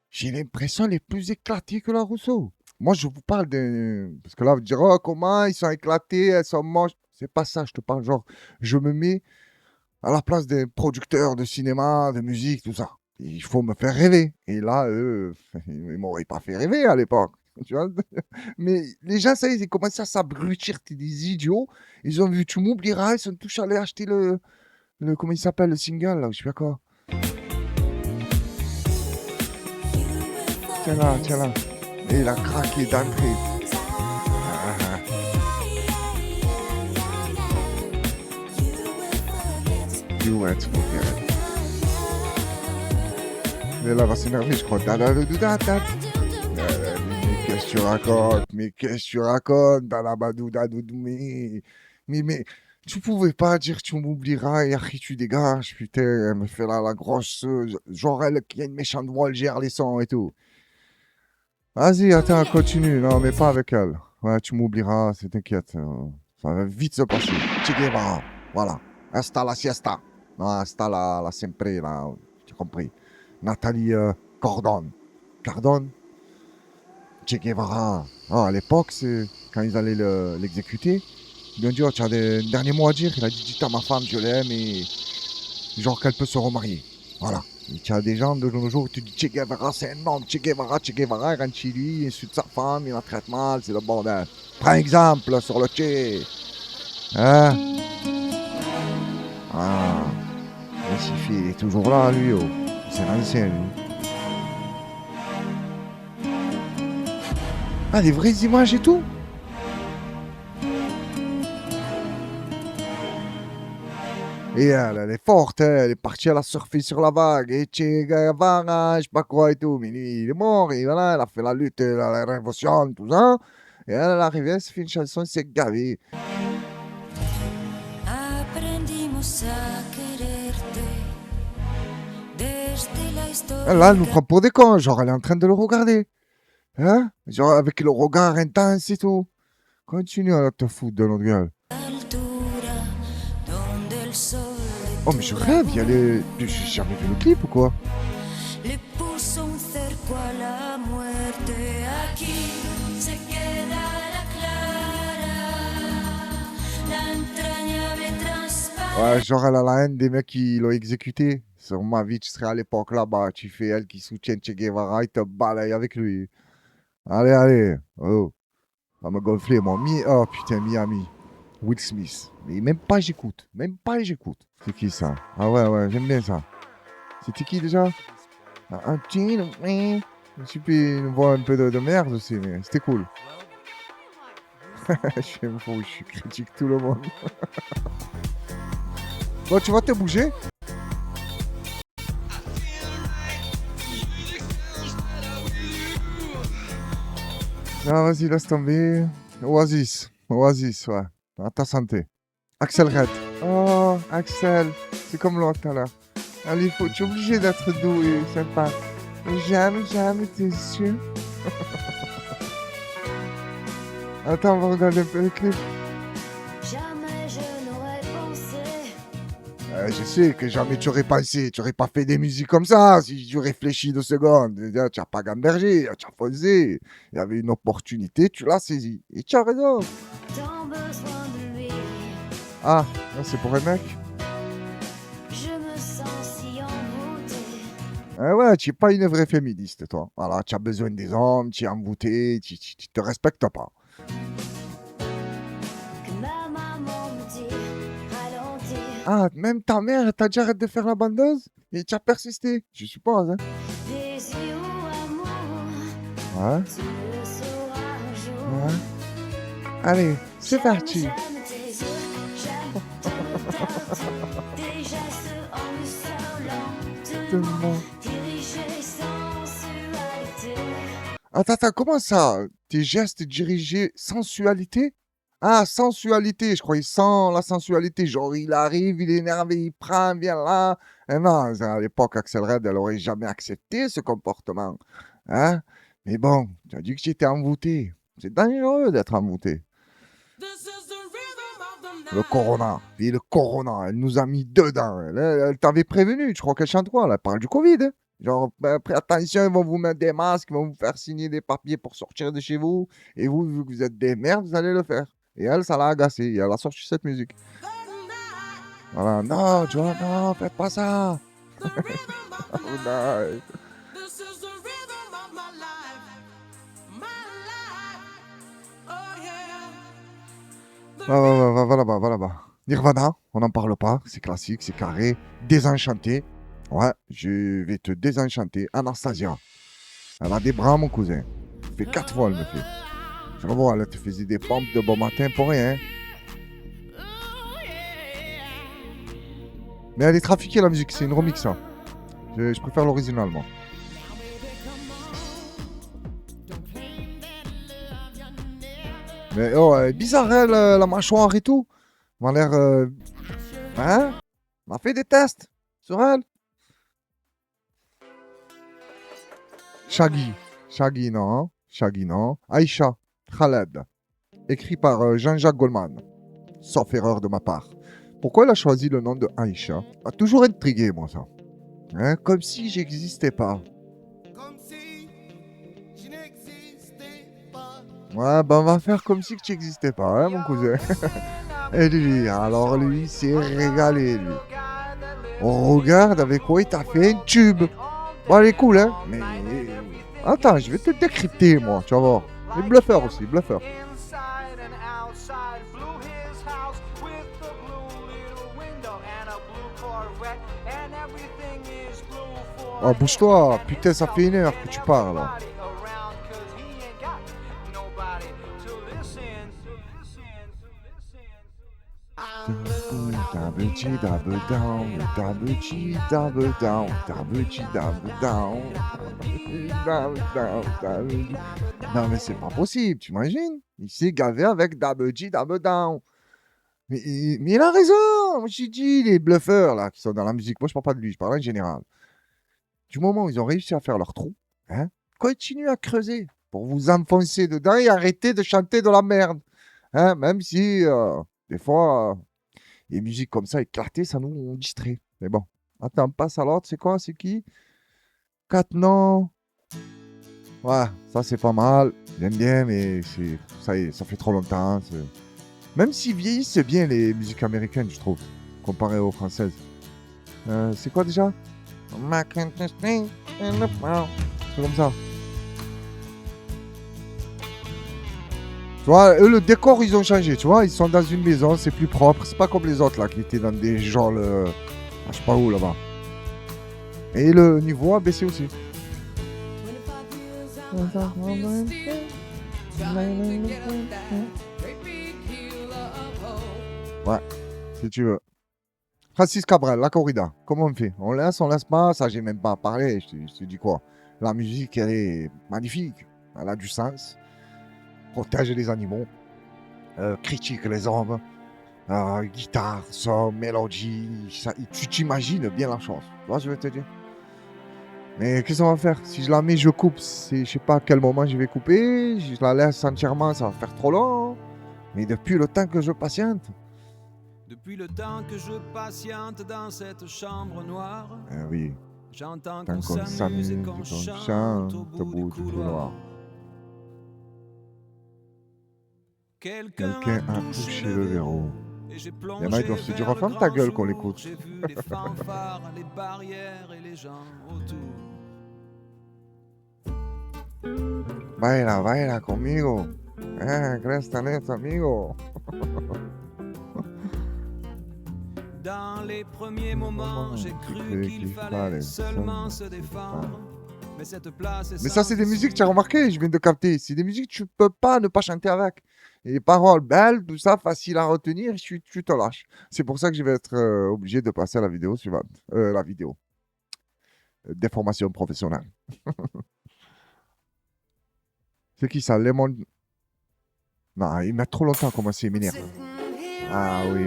j'ai l'impression elle est plus éclatée que la Rousseau. Moi, je vous parle de... Parce que là, vous direz, oh, comment ils sont éclatés, elles sont moches. C'est pas ça, je te parle genre, je me mets à la place des producteurs de cinéma, de musique, tout ça. Il faut me faire rêver. Et là, eux, ils m'auraient pas fait rêver à l'époque. Tu vois. Mais les gens, ça y est, ils commencent à s'abrutir. T'es des idiots. Ils ont vu Tu m'oublieras. Ils sont tous allés acheter le comment il s'appelle, le single, là, je sais pas quoi. Tiens là. Et il a craqué d'entrée. You went to forget. Et là, elle va s'énerver, je crois. Mais qu'est-ce que tu racontes? Mais tu pouvais pas dire tu m'oublieras et après tu dégages. Putain, elle me fait là la grosse. Genre, elle qui a une méchante voix, elle gère les sons et tout. Vas-y, attends, continue. Non, mais pas avec elle. Ouais, tu m'oublieras, c'est t'inquiète. Ça va vite se passer. Che Guevara. Voilà. Hasta la siesta. Non, hasta la siempre, là. Tu as compris. Nathalie Cardone. Che Guevara. Ah, à l'époque, quand ils allaient l'exécuter, ils lui ont dit, oh, tu as un dernier mot à dire. Il a dit, dites à ma femme, je l'aime et genre qu'elle peut se remarier. Voilà. Et tu as des gens de nos jours, tu dis Che Guevara, c'est un homme, Che Guevara, il rentre chez lui, il insulte sa femme, il la traite mal, c'est le bordel. Prends exemple sur le Che. Hein? Ah, le Sifi, il est toujours là, lui, oh. C'est l'ancien, lui. Ah, des vraies images et tout. Et elle est forte, hein, elle est partie, elle a surfé sur la vague, et Che Guevara, je sais pas quoi et tout, mais lui, il est mort, et voilà, elle a fait la lutte, la révolution, tout ça, et elle est arrivée, elle s'est fait une chanson, elle s'est gavée. Aprendimos a quererte desde la historia. Là, elle nous prend pour des cons, genre, elle est en train de le regarder, hein, genre, avec le regard intense et tout. Continue à te foutre de notre gueule. Altura, donde el sol Oh, mais je rêve, il y a les... J'ai jamais vu le clip ou quoi? le puso un cerco a la muerte. Aquí se queda la clara, la entrañable transparente. Ouais, genre, elle a la haine des mecs qui l'ont exécuté. Sur ma vie, tu serais à l'époque là-bas, tu fais elle qui soutient Che Guevara, il te balaye avec lui. Allez, allez. Oh, ça m'a gonflé, moi. Oh, putain, Miami. Will Smith. Mais même pas j'écoute. Même pas j'écoute. C'est qui ça? Ah ouais, ouais, j'aime bien ça. C'était qui déjà? Un petit... Super, une voix un peu de merde aussi, mais c'était cool. Je critique tout le monde. Bon, tu vas te bouger? Ah, vas-y, laisse tomber. Oasis, ouais. À ta santé. Axel Red. Oh, Axel. C'est comme l'autre tout à l'heure. Allez, tu es obligé d'être doux et sympa. Jamais, t'es sûr? Attends, on va regarder un peu le clip. Jamais je n'aurais pensé. Je sais que jamais tu aurais pensé, tu aurais pas fait des musiques comme ça si tu réfléchis 2 secondes. Tu n'as pas gambergé, tu as foncé. Il y avait une opportunité, tu l'as saisie. Et tu as raison. Tant besoin de lui. Ah, là, c'est pour un mec. Je me sens si envoûtée. Ah ouais, tu n'es pas une vraie féministe, toi. Voilà, tu as besoin des hommes, tu es envoûté, tu te respectes pas. Que ma maman me dit ralentir. Ah, même ta mère, t'as déjà arrêté de faire la bandeuse et tu as persisté, je suppose. Hein. Désir ou amour, Ouais, tu le sauras un jour. ouais. Allez, c'est parti. J'aime tes yeux, j'aime ton teint, tes gestes insolents, dirigés sensualité. Attends, comment ça? Tes gestes dirigés sensualité? Ah, sensualité, je croyais sans la sensualité. Genre, il arrive, il est énervé, il prend, viens là. Et non, à l'époque, Axel Red, elle aurait jamais accepté ce comportement. Hein? Mais bon, tu as dit que tu étais envoûté. C'est dangereux d'être envoûté. Le Corona. Puis le Corona, elle nous a mis dedans. Elle t'avait prévenu, je crois qu'elle chante quoi? Elle parle du Covid. Hein. Genre, attention, ils vont vous mettre des masques, ils vont vous faire signer des papiers pour sortir de chez vous. Et vous, vu que vous êtes des merdes, vous allez le faire. Et elle, ça l'a agacée. Et elle a sorti cette musique. Voilà. Non, tu vois, non, faites pas ça. Oh, non. Va là-bas. Nirvana, on n'en parle pas. C'est classique, c'est carré. Désenchanté. Ouais, je vais te désenchanter. Anastasia. Elle a des bras, mon cousin. Elle fait 4 fois, elle me fait. Je revois, elle te faisait des pompes de bon matin pour rien. Mais elle est trafiquée, la musique. C'est une remix, hein. Je préfère l'original, moi. Mais oh, elle est bizarre, elle, la mâchoire et tout. Elle a l'air... Hein? On a fait des tests sur elle. Shaggy, non. Hein? Shaggy, non. Aïcha, Khaled. Écrit par Jean-Jacques Goldman. Sauf erreur de ma part. Pourquoi elle a choisi le nom de Aïcha? A toujours intrigué, moi, ça. Hein? Comme si j'existais pas. Comme si je n'existais Ouais, bah on va faire comme si que tu n'existais pas, hein, mon cousin. Et lui, alors lui, s'est régalé, lui. On regarde avec quoi il t'a fait un tube. Bon, elle est cool, hein. Mais attends, je vais te décrypter, moi, tu vas voir. Les bluffeurs aussi, bluffeurs. Inside and outside flew his house with the blue little window and a blue Corvette and everything is blue for Oh, bouge-toi, putain, ça fait 1 heure que tu parles. everybody around 'cause he ain't got nobody to listen, to listen, to listen. Double G, double down, double G, double down, double G, double down. Double down, double G. Non, mais c'est pas possible, tu imagines? Il s'est gavé avec double G, double down. Mais il a raison. Moi, j'ai dit, les bluffeurs là, qui sont dans la musique, moi je parle pas de lui, je parle en général. Du moment où ils ont réussi à faire leur trou, hein, continuez à creuser pour vous enfoncer dedans et arrêter de chanter de la merde. Hein, même si, des fois, les musiques comme ça éclatées, ça nous distrait. Mais bon, attends, on passe à l'autre, c'est quoi? C'est qui? 4 noms. Ouais, ça c'est pas mal. J'aime bien, mais ça y est, ça fait trop longtemps. Même s'ils vieillissent bien les musiques américaines, je trouve, comparé aux françaises. C'est quoi déjà? C'est comme ça. Tu vois, eux, le décor, ils ont changé, tu vois. Ils sont dans une maison, c'est plus propre. C'est pas comme les autres, là, qui étaient dans des geôles, je sais pas où, là-bas. Et le niveau a baissé aussi. Ouais, si tu veux. Francis Cabrel, la corrida, comment on fait? On laisse pas, ça j'ai même pas parlé, je te dis quoi. La musique, elle est magnifique, elle a du sens, protège les animaux, critique les hommes, guitare, son, mélodie, tu t'imagines bien la chose, tu vois, je vais te dire. Mais qu'est-ce qu'on va faire? Si je la mets, je coupe, je sais pas à quel moment je vais couper, je la laisse entièrement, ça va faire trop long. Mais depuis le temps que je patiente. Depuis le temps que je patiente dans cette chambre noire, Oui, j'entends tant qu'on s'amuse et qu'on chante au bout du couloir. Quelqu'un a touché le verrou. Et j'ai Il y en a, ils doivent se dire, ferme ta gueule qu'on l'écoute. J'ai vu les fanfares, les barrières et les gens autour. Baila conmigo. Cresta neta, amigo. Dans les premiers moments, j'ai cru qu'il fallait seulement se défendre. Mais cette place est Mais ça, c'est des musiques, tu as remarqué, je viens de capter. C'est des musiques que tu peux pas ne pas chanter avec. Et les paroles belles, tout ça, facile à retenir, tu te lâches. C'est pour ça que je vais être obligé de passer à la vidéo suivante. La vidéo. Déformation professionnelle. C'est qui ça? Lemon. Non, il met trop longtemps à commencer, il m'énerve. Ah oui,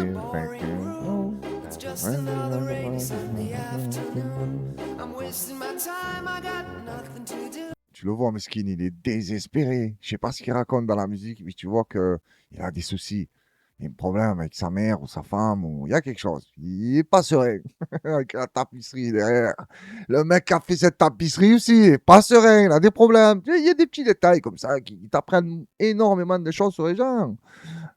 tu le vois, Meskin, il est désespéré. Je sais pas ce qu'il raconte dans la musique, mais tu vois qu'il a des soucis. Il y a un problème avec sa mère ou sa femme, ou il y a quelque chose. Il est pas serein avec la tapisserie derrière. Le mec qui a fait cette tapisserie aussi, il est pas serein, il a des problèmes. Il y a des petits détails comme ça qui t'apprennent énormément de choses sur les gens.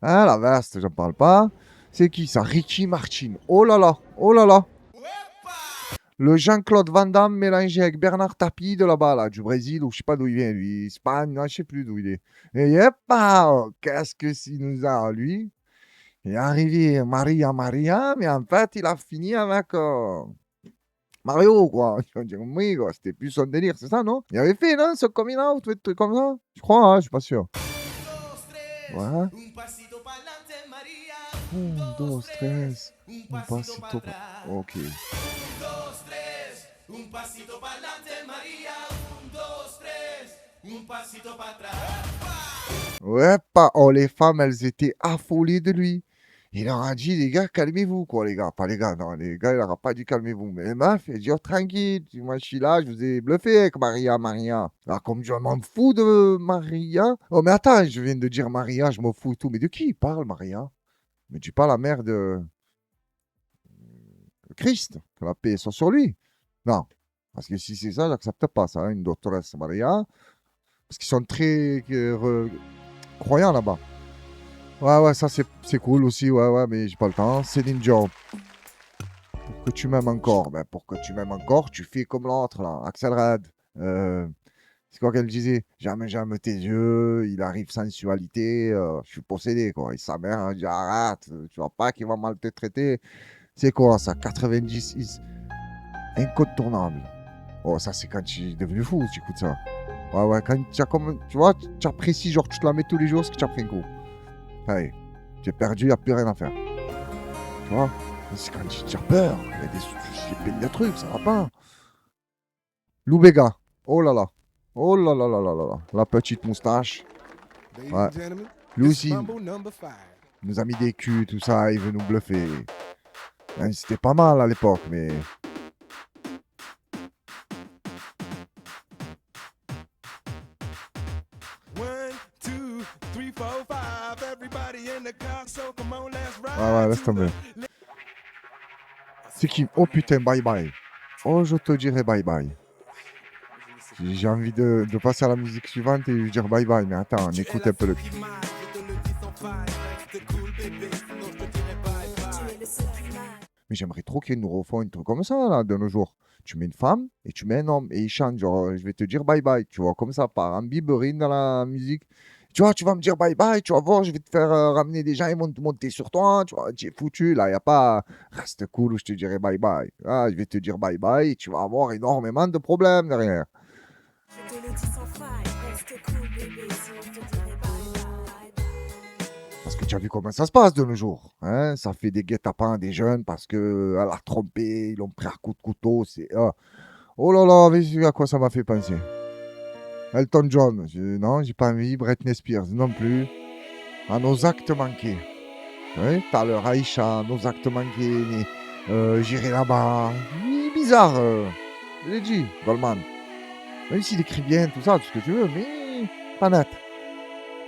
Hein, la veste, j'en parle pas. C'est qui ça? Ricky Martin. Oh là là, oh là là. Le Jean-Claude Van Damme mélangé avec Bernard Tapie de là-bas, là, du Brésil, ou je sais pas d'où il vient, lui. Espagne, non, je sais plus d'où il est. Et yepa, qu'est-ce que s'il nous a, lui? Il est arrivé Maria, mais en fait, il a fini avec Mario, quoi. Je veux dire, oui, quoi, c'était plus son délire, c'est ça, non? Il avait fait, non, ce coming out, ou des trucs comme ça? Je crois, hein, je suis pas sûr. Ouais. 1, 2, 3, un pasito. Ok. Un pasito pa'lante, Maria. 1, 2, 3, un pasito para atrás. Ouais, pas. Oh, les femmes, elles étaient affolées de lui. Il leur a dit, les gars, calmez-vous, quoi, les gars. Pas les gars, non, les gars, il leur a pas dit calmez-vous. Mais les meufs, elles disent, oh, tranquille, moi, je suis là, je vous ai bluffé avec Maria. Alors, comme je m'en fous de Maria. Oh, mais attends, je viens de dire Maria, je m'en fous et tout. Mais de qui il parle, Maria? Mais tu parles la mère de Christ, que la paix soit sur lui. Non, parce que si c'est ça, j'accepte pas ça, hein, une doctoresse Maria. Parce qu'ils sont très croyant là-bas. Ouais, ça c'est cool aussi, ouais, mais j'ai pas le temps. Céline Dion. Pour que tu m'aimes encore. Ben, pour que tu m'aimes encore, tu fais comme l'autre, là. Axel Red. C'est quoi qu'elle disait? Jamais, jamais tes yeux, il arrive sensualité, je suis possédé, quoi. Et sa mère, elle dit arrête, tu vois pas qu'il va mal te traiter. C'est quoi ça? 90 incontournable. Oh, ça, c'est quand tu es devenu fou, tu écoutes ça. Ouais, quand tu as comme. Tu vois, tu apprécies, genre, tu te la mets tous les jours parce que tu as pris un coup. Allez, tu es perdu, il n'y a plus rien à faire. Tu vois? C'est quand tu as peur. Il y a des plein de trucs, ça va pas. Lou Bega. Oh là là. Oh là là là là là là. La petite moustache. Ouais. Lui aussi, il nous a mis des culs, tout ça, il veut nous bluffer. Hein, c'était pas mal à l'époque, mais. Ouais, laisse tomber. C'est qui? Oh putain, bye bye. Oh, je te dirai bye bye. J'ai envie de passer à la musique suivante et lui dire bye bye, mais attends, on écoute un peu le clip. Mais j'aimerais trop qu'ils nous refont un truc comme ça, là, de nos jours. Tu mets une femme et tu mets un homme et ils chantent, genre, je vais te dire bye bye, tu vois, comme ça, par ambiberine dans la musique. Tu vois, tu vas me dire bye bye, tu vas voir, je vais te faire ramener des gens, ils vont te monter sur toi, tu vois, tu es foutu, là, il n'y a pas reste cool ou je te dirai bye bye. Ah, je vais te dire bye bye et tu vas avoir énormément de problèmes derrière. Je te le dis sans faille, reste cool bébé, sinon je te dirai bye bye. Parce que tu as vu comment ça se passe de nos jours, hein? Ça fait des guet-apens des jeunes parce que elle a trompé, ils l'ont pris à coup de couteau, c'est... Oh là là, mais à quoi ça m'a fait penser? Elton John, non, j'ai pas envie. Britney Spears, non plus. À nos actes manqués. Oui, tout à l'heure, Aïcha, nos actes manqués. J'irai là-bas. Bizarre, je l'ai dit, Goldman. Même s'il écrit bien, tout ça, tout ce que tu veux, mais pas net.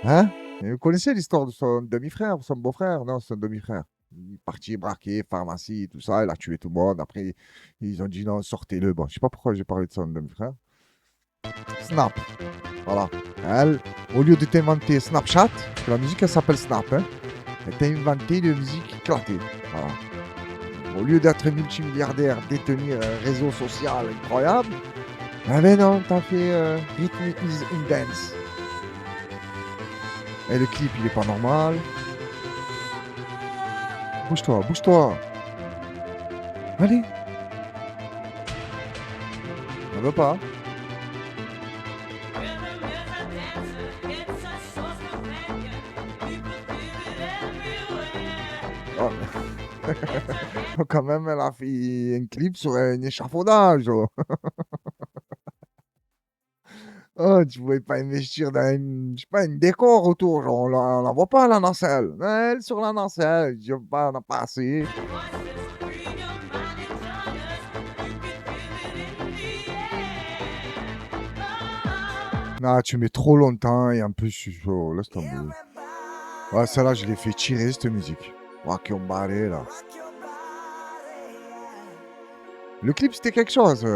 Hein? Et vous connaissez l'histoire de son demi-frère, son beau-frère? Non, son demi-frère. Il est parti braquer, pharmacie, tout ça, il a tué tout le monde. Après, ils ont dit non, sortez-le. Bon, je sais pas pourquoi j'ai parlé de son demi-frère. Snap. Voilà. Elle, au lieu de t'inventer Snapchat, parce que la musique elle s'appelle Snap, hein, elle t'a inventé de musique éclatée. Voilà. Au lieu d'être multimilliardaire, détenir un réseau social incroyable, mais non, t'as fait Rhythm is in Dance. Et le clip il est pas normal. Bouge-toi, bouge-toi. Allez. On veut pas. Oh. Quand même, elle a fait un clip sur un échafaudage. Oh, oh tu pouvais pas investir dans je sais pas, un décor autour. Genre, on la voit pas, la nacelle. Elle, sur la nacelle, je sais pas, on a pas assez. Non, tu mets trop longtemps et en plus, je suis chaud. Laisse tomber. Ouais, celle-là, je l'ai fait tirer, cette musique. Rock Your Body, là. Le clip, c'était quelque chose.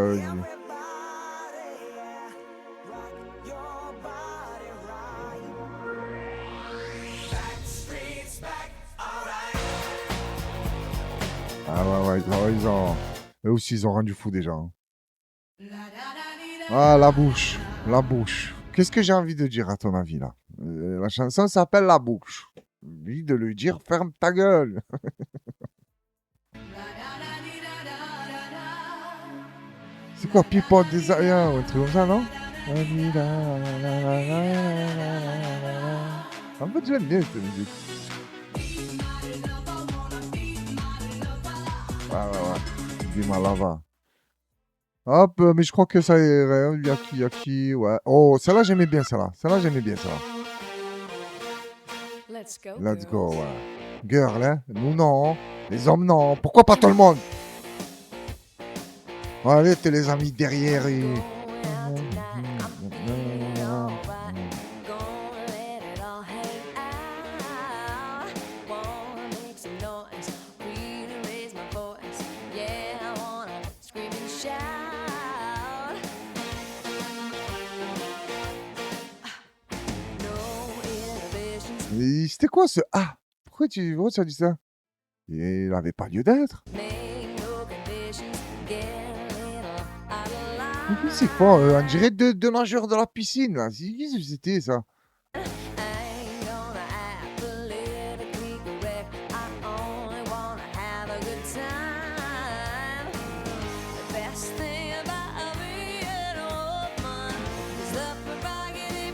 Ah ouais, ils ont... Eux aussi, ils ont rendu fou déjà. Hein. Ah, la bouche. La bouche. Qu'est-ce que j'ai envie de dire à ton avis, là? La chanson s'appelle La bouche. J'ai envie de lui dire, ferme ta gueule. C'est quoi, People Desire ou un truc comme ça, non? En fait, j'aime bien cette musique. Ouais. Be my lover. Hop, mais je crois que ça irait. Il y a qui, ouais. Oh, celle-là, j'aimais bien, celle-là. Let's go, ouais. Girl, hein. Nous, non. Les hommes, non. Pourquoi pas tout le monde? Allez, t'es les amis derrière et... C'était quoi ce ah? Pourquoi tu as dit ça? Il avait pas lieu d'être. C'est quoi? On dirait deux nageurs de la piscine, là. Qu'est-ce que c'était, ça?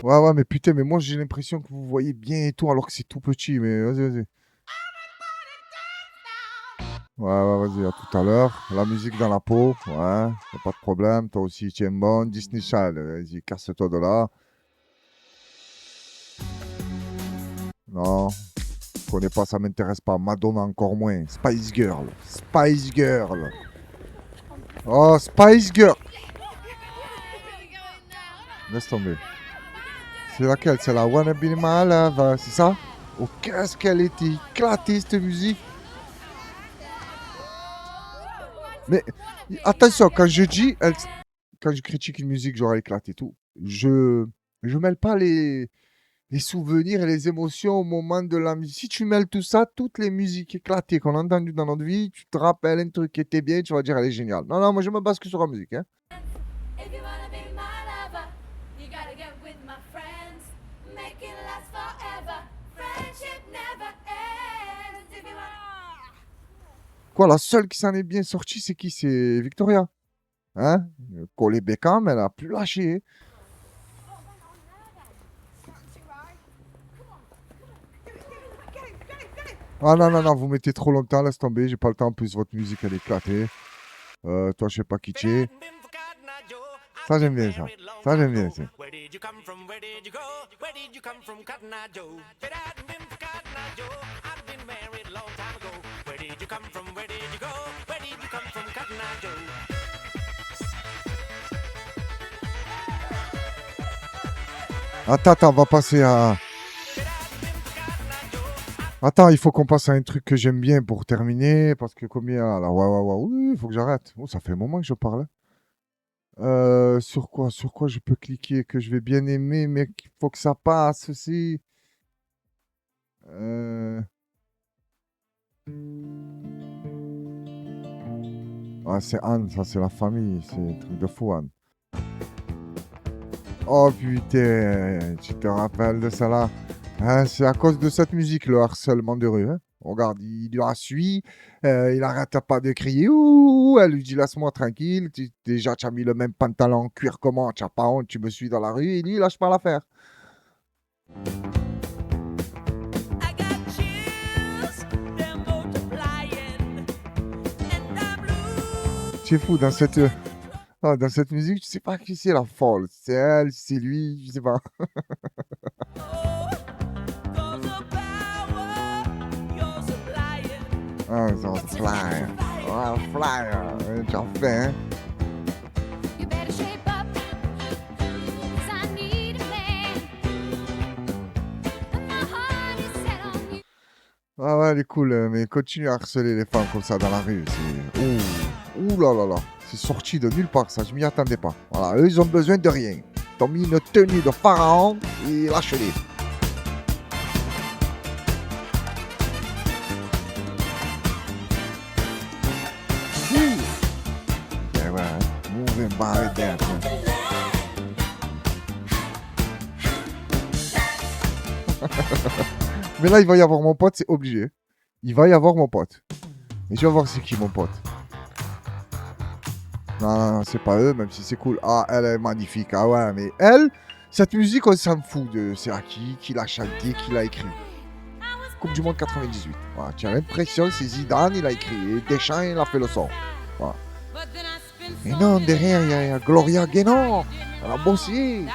Ouais, mais putain, mais moi, j'ai l'impression que vous voyez bien et tout, alors que c'est tout petit, mais vas-y. Ouais, vas-y, à tout à l'heure. La musique dans la peau, ouais, y'a pas de problème. Toi aussi, tu aimes bon. Disney Child, vas-y, casse-toi de là. Non, je connais pas, ça m'intéresse pas. Madonna encore moins. Spice Girl. Oh, Spice Girl. Laisse tomber. C'est laquelle? C'est la Wanna Be My Love, c'est ça? Oh, qu'est-ce qu'elle était éclatée, cette musique. Mais attention, quand je critique une musique, genre éclaté tout, je mêle pas les souvenirs et les émotions au moment de la musique. Si tu mêles tout ça, toutes les musiques éclatées qu'on a entendues dans notre vie, tu te rappelles un truc qui était bien, tu vas dire elle est géniale. Non, moi je me base que sur la musique. Hein. Quoi, la seule qui s'en est bien sortie, c'est qui? C'est Victoria. Hein? Coley Beckham, elle a plus lâché. Ah non, vous mettez trop longtemps, laisse tomber, j'ai pas le temps. En plus, votre musique, elle est éclatée. Toi, je sais pas qui tu es. Ça, j'aime bien, ça. Ça, j'aime bien, ça. Attends, on va passer à... Attends, il faut qu'on passe à un truc que j'aime bien pour terminer, parce que combien... Là, ouais, oui, il faut que j'arrête. Oh, ça fait un moment que je parle. Sur quoi je peux cliquer que je vais bien aimer, mais il faut que ça passe aussi. Ah, c'est Anne, ça c'est la famille, c'est un truc de fou, Anne. Oh putain, tu te rappelles de ça là? Hein, c'est à cause de cette musique, le harcèlement de rue. Hein. Regarde, il la suit, il arrête pas de crier. Ouh, elle lui dit laisse-moi tranquille. Déjà, tu as mis le même pantalon en cuir que moi, tu n'as pas honte, tu me suis dans la rue. Et lui, il lâche pas l'affaire. C'est fou, dans cette musique, tu sais pas qui c'est la folle. C'est elle, c'est lui, je sais pas. Ah, c'est un flyer. Un flyer. Tu en fais, hein? Ouais, elle est cool, mais continue à harceler les femmes comme ça dans la rue. Ouh là. C'est sorti de nulle part, ça, je m'y attendais pas. Voilà, eux, ils ont besoin de rien. Ils ont mis une tenue de pharaon et lâche-les. Mais là, il va y avoir mon pote, c'est obligé. Il va y avoir mon pote. Et tu vas voir c'est qui mon pote. Non, c'est pas eux, même si c'est cool. Ah, elle est magnifique. Ah ouais, mais elle, cette musique, on s'en fout de c'est à qui l'a chanté, qui l'a écrit. Coupe du Monde 98. Voilà, tu as l'impression que c'est Zidane, il a écrit. Et Deschamps, il a fait le son. Voilà. Et non, derrière, il y a Gloria Gaynor. Elle a bossé.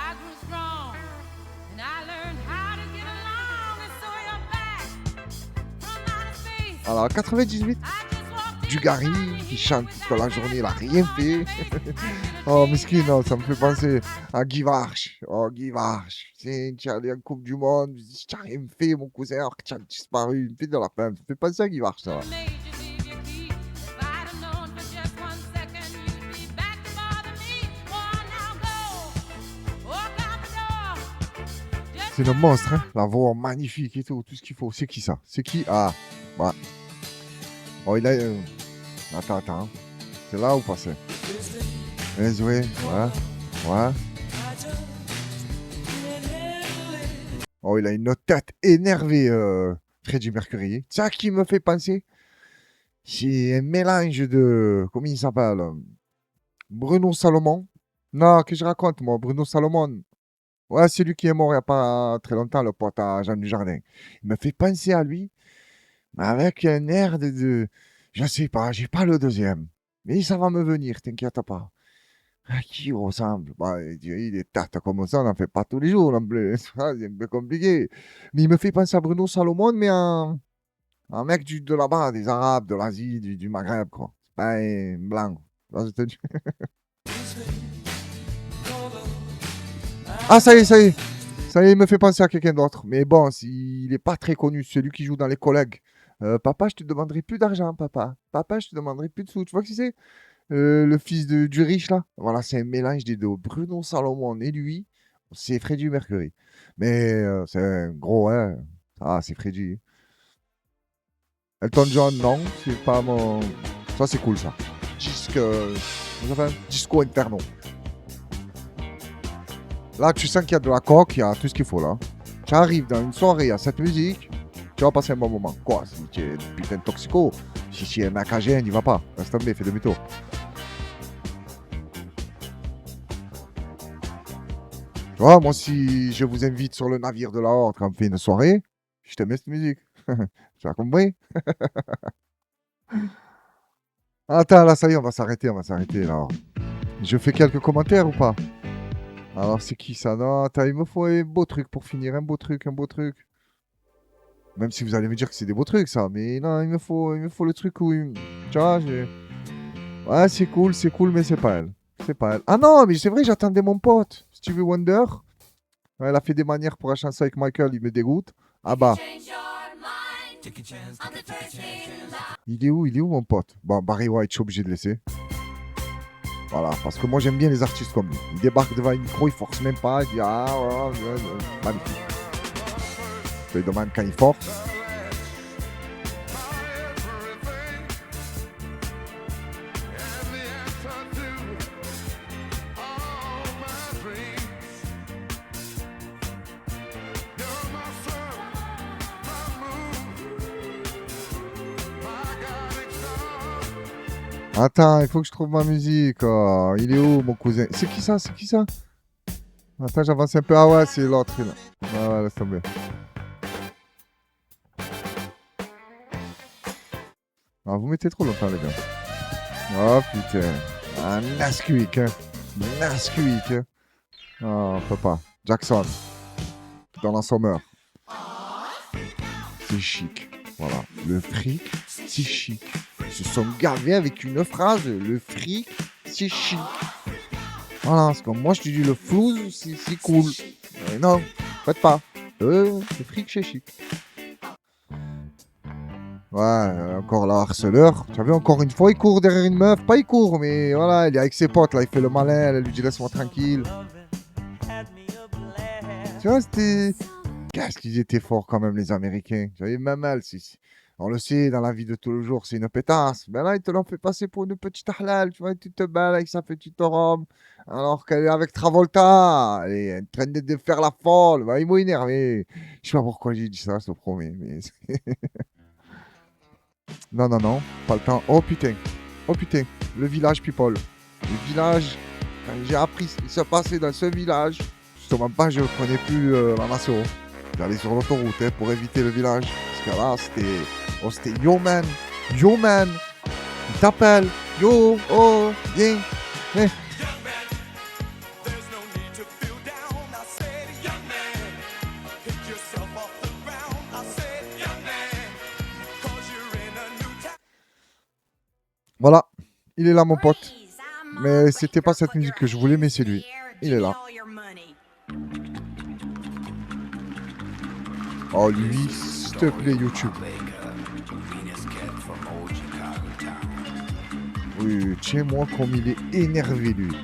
Alors, 98, Dugarry qui chante toute la journée, il n'a rien fait. Oh, miskin, non, ça me fait penser à Guy Varch. Oh, Guy Varch, tu es allé en Coupe du Monde, tu n'as rien fait, mon cousin, alors que tu as disparu. Il me fait de la peine, ça me fait penser à Guy Varch, ça va. C'est un monstre, hein. La voix magnifique et tout ce qu'il faut. C'est qui ça? C'est qui? Ah, ouais. Oh, il a... Attends. C'est là ou pas c'est? Ouais, ouais. Oh, il a une tête énervée, Freddie Mercury. Ça qui me fait penser, c'est un mélange de... Comment il s'appelle? Bruno Salomon. Non, que je raconte, moi, Bruno Salomon. Ouais, c'est lui qui est mort il n'y a pas très longtemps, le pote à Jean Dujardin. Il me fait penser à lui, mais avec un air de... Je sais pas, j'ai pas le deuxième. Mais ça va me venir, t'inquiète pas. À qui il ressemble? Bah, il est tarte comme ça, on n'en fait pas tous les jours non plus. C'est un peu compliqué. Mais il me fait penser à Bruno Salomon, mais un mec de là-bas, des Arabes, de l'Asie, du Maghreb, quoi. C'est pas un blanc. Là, je te dis. Ah, ça y est, il me fait penser à quelqu'un d'autre. Mais bon, il n'est pas très connu, celui qui joue dans Les Collègues. Papa, je te demanderai plus d'argent, papa. Papa, je te demanderai plus de sous. Tu vois qui c'est? Le fils du riche, là. Voilà, c'est un mélange des deux. Bruno Salomon et lui, c'est Freddie Mercury. Mais c'est un gros, hein. Ah, c'est Freddie. Elton John, non, c'est pas mon... Ça, c'est cool, ça. Disco Inferno. Là, tu sens qu'il y a de la coque, il y a tout ce qu'il faut, là. Tu arrives dans une soirée, il y a cette musique, tu vas passer un bon moment. Quoi, si tu es un putain de toxico, si tu es un AKG, n'y va pas. Reste tomber, fais demi-tour. Tu vois, moi, si je vous invite sur le navire de la Horde quand on fait une soirée, je te mets cette musique. Tu as compris? Attends, là, ça y est, on va s'arrêter, là. Je fais quelques commentaires ou pas? Alors, c'est qui ça? Non, attends, il me faut un beau truc pour finir, un beau truc. Même si vous allez me dire que c'est des beaux trucs, ça. Mais non, il me faut le truc où... Tu vois, ouais, c'est cool, mais c'est pas elle. Ah non, mais c'est vrai, j'attendais mon pote, Stevie Wonder. Ouais, elle a fait des manières pour la chanson avec Michael, il me dégoûte. Ah bah. Il est où mon pote? Bon, Barry White, je suis obligé de laisser. Voilà, parce que moi j'aime bien les artistes comme lui. Il débarque devant un micro, il force même pas, il dit ah ouais, magnifique. Je lui demande quand il force. Attends, il faut que je trouve ma musique. Oh, il est où mon cousin? C'est qui ça? Attends, j'avance un peu. Ah ouais, c'est l'autre. Là. Ah ouais, laisse tomber. Ah, vous mettez trop longtemps, les gars. Oh putain. Ah, Nesquik. Hein. Oh, on peut pas. Jackson. Dans la Sommer. C'est chic. Voilà. Le fric, c'est chic. Ils se sont gavés avec une phrase. Le fric, c'est chic. Voilà, c'est comme moi je te dis le flouze, c'est cool. Non, faites pas. Le fric, c'est chic. Ouais, encore là, harceleur. Tu as vu, encore une fois, il court derrière une meuf. Pas il court, mais voilà, il est avec ses potes, là, il fait le malin, elle lui dit laisse-moi tranquille. Tu vois, c'était... Qu'est-ce qu'ils étaient forts quand même, les Américains. Tu vois, même elle, on le sait, dans la vie de tous les jours, c'est une pétasse. Ben là, ils te l'ont fait passer pour une petite halal, tu vois, tu te balles avec sa petite robe. Alors qu'elle est avec Travolta, elle est en train de faire la folle. Ben, ils m'ont énervé. Je sais pas pourquoi j'ai dit ça, je te promets. Mais... non, pas le temps. Oh putain, le village people. Le village, quand j'ai appris ce qui se passait dans ce village, justement pas, je ne connais plus la nation. J'allais sur l'autoroute pour éviter le village. Parce que là, c'était yo man. Il t'appelle. Yo, oh, viens. Hey. Voilà, il est là mon pote. Mais c'était pas cette musique que je voulais, mais c'est lui. Il est là. Oh lui, s'il te plaît YouTube. Oui, tiens-moi comme il est énervé lui.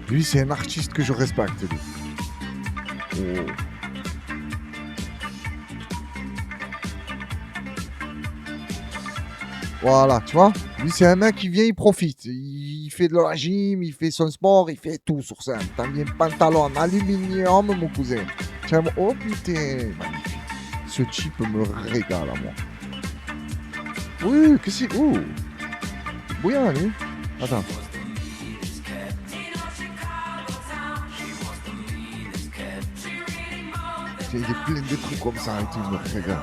Lui c'est un artiste que je respecte lui. Oh. Voilà, tu vois. Lui, c'est un mec qui vient, il profite. Il fait de la gym, il fait son sport, il fait tout sur scène. T'as mis un pantalon en aluminium, mon cousin. Tiens, oh putain, magnifique. Ce type me régale à moi. Oui, que c'est... Oh, bouillant, lui. Attends. Il y a plein de trucs comme ça et tout, il me régale.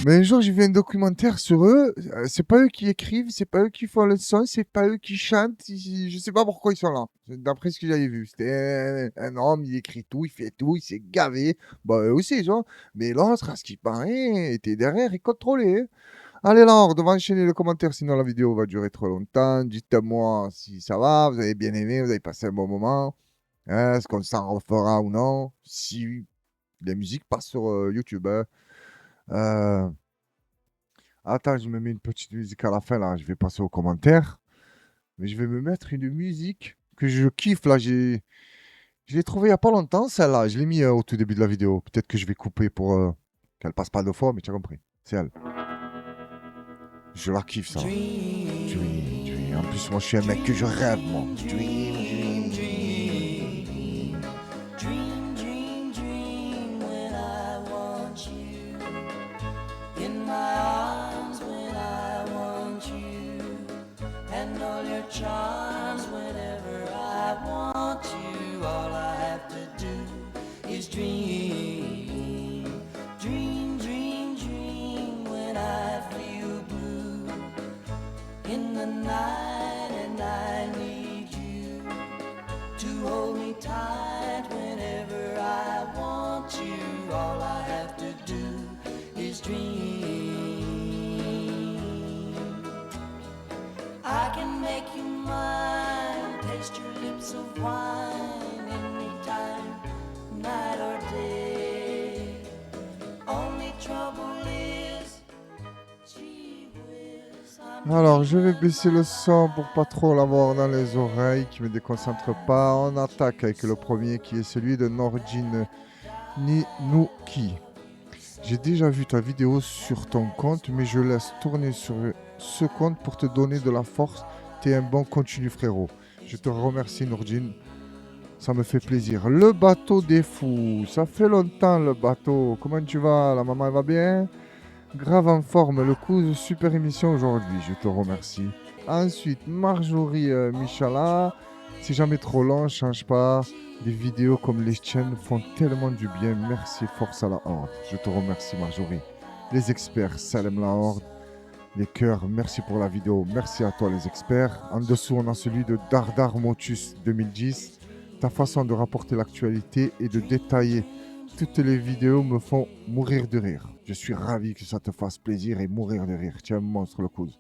Mais un jour, j'ai vu un documentaire sur eux. C'est pas eux qui écrivent, c'est pas eux qui font le son, c'est pas eux qui chantent. Je sais pas pourquoi ils sont là. D'après ce que j'avais vu, c'était un homme, il écrit tout, il fait tout, il s'est gavé. Bah, eux aussi, tu vois. Mais l'autre, à ce qui paraît, était derrière et contrôlé. Allez là, on devant enchaîner le commentaire, sinon la vidéo va durer trop longtemps. Dites-moi si ça va, vous avez bien aimé, vous avez passé un bon moment. Est-ce qu'on s'en refera ou non? Si la musique passe sur YouTube. Hein. Attends, je me mets une petite musique à la fin là. Je vais passer aux commentaires. Mais je vais me mettre une musique que je kiffe là. Je l'ai trouvée il n'y a pas longtemps celle-là. Je l'ai mis au tout début de la vidéo. Peut-être que je vais couper pour qu'elle passe pas deux fois, mais tu as compris. C'est elle. Je la kiffe ça. Dream. En plus, moi je suis un mec que je rêve, moi. Dream. Charms whenever I want you. All I have to do is dream. Dream, dream, dream when I feel blue in the night and I need you to hold me tight whenever I want you. All I have to do is dream. I can make you mine, taste your lips of wine anytime, night or day. Only trouble is, gee whiz, Alors, je vais baisser le son pour pas trop l'avoir dans les oreilles, qui me déconcentre pas. On attaque avec le premier qui est celui de Nordin Ninuki. J'ai déjà vu ta vidéo sur ton compte, mais je laisse tourner sur ce compte pour te donner de la force. T'es un bon continu, frérot. Je te remercie, Nordin. Ça me fait plaisir. Le bateau des fous. Ça fait longtemps, le bateau. Comment tu vas? La maman, elle va bien? Grave en forme. Le coup, super émission aujourd'hui. Je te remercie. Ensuite, Marjorie Michala. C'est jamais trop long, change pas. Des vidéos comme les tiennes font tellement du bien. Merci, force à la Horde. Je te remercie, Marjorie. Les experts, Salem la Horde. Les cœurs, merci pour la vidéo. Merci à toi, les experts. En dessous, on a celui de Dardar Motus 2010. Ta façon de rapporter l'actualité et de détailler toutes les vidéos me font mourir de rire. Je suis ravi que ça te fasse plaisir et mourir de rire. Tu es un monstre, le cousin.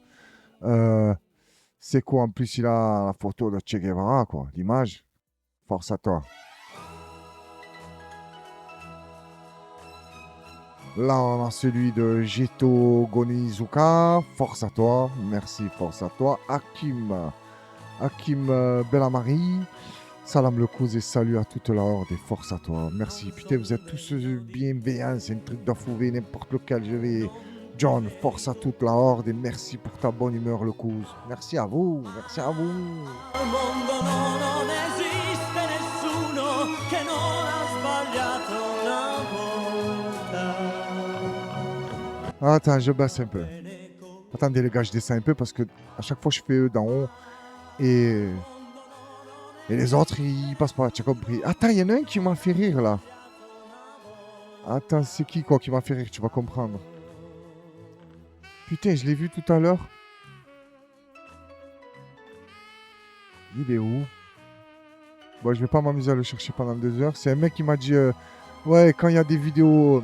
C'est quoi? En plus, il a la photo de Che Guevara, quoi. L'image. Force à toi. Là, on a celui de Jito Gonizuka. Force à toi. Merci, force à toi. Hakim Bellamari. Salam le cousin et salut à toute la horde et force à toi. Merci. Putain, vous êtes tous bienveillants. C'est un truc de fou. N'importe lequel je vais. John, force à toute la horde et merci pour ta bonne humeur, le cousin. Merci à vous. Merci à vous. al mondo non esiste nessuno che non ha sbagliato una volta. Attends, je baisse un peu. Attendez les gars, je descends un peu parce que à chaque fois je fais eux d'en haut et les autres ils passent pas, tu as compris. Attends, il y en a un qui m'a fait rire là. Attends, c'est qui quoi qui m'a fait rire, tu vas comprendre. Putain, je l'ai vu tout à l'heure. Il est où? Bon, je vais pas m'amuser à le chercher pendant 2 heures. C'est un mec qui m'a dit ouais, quand il y a des vidéos,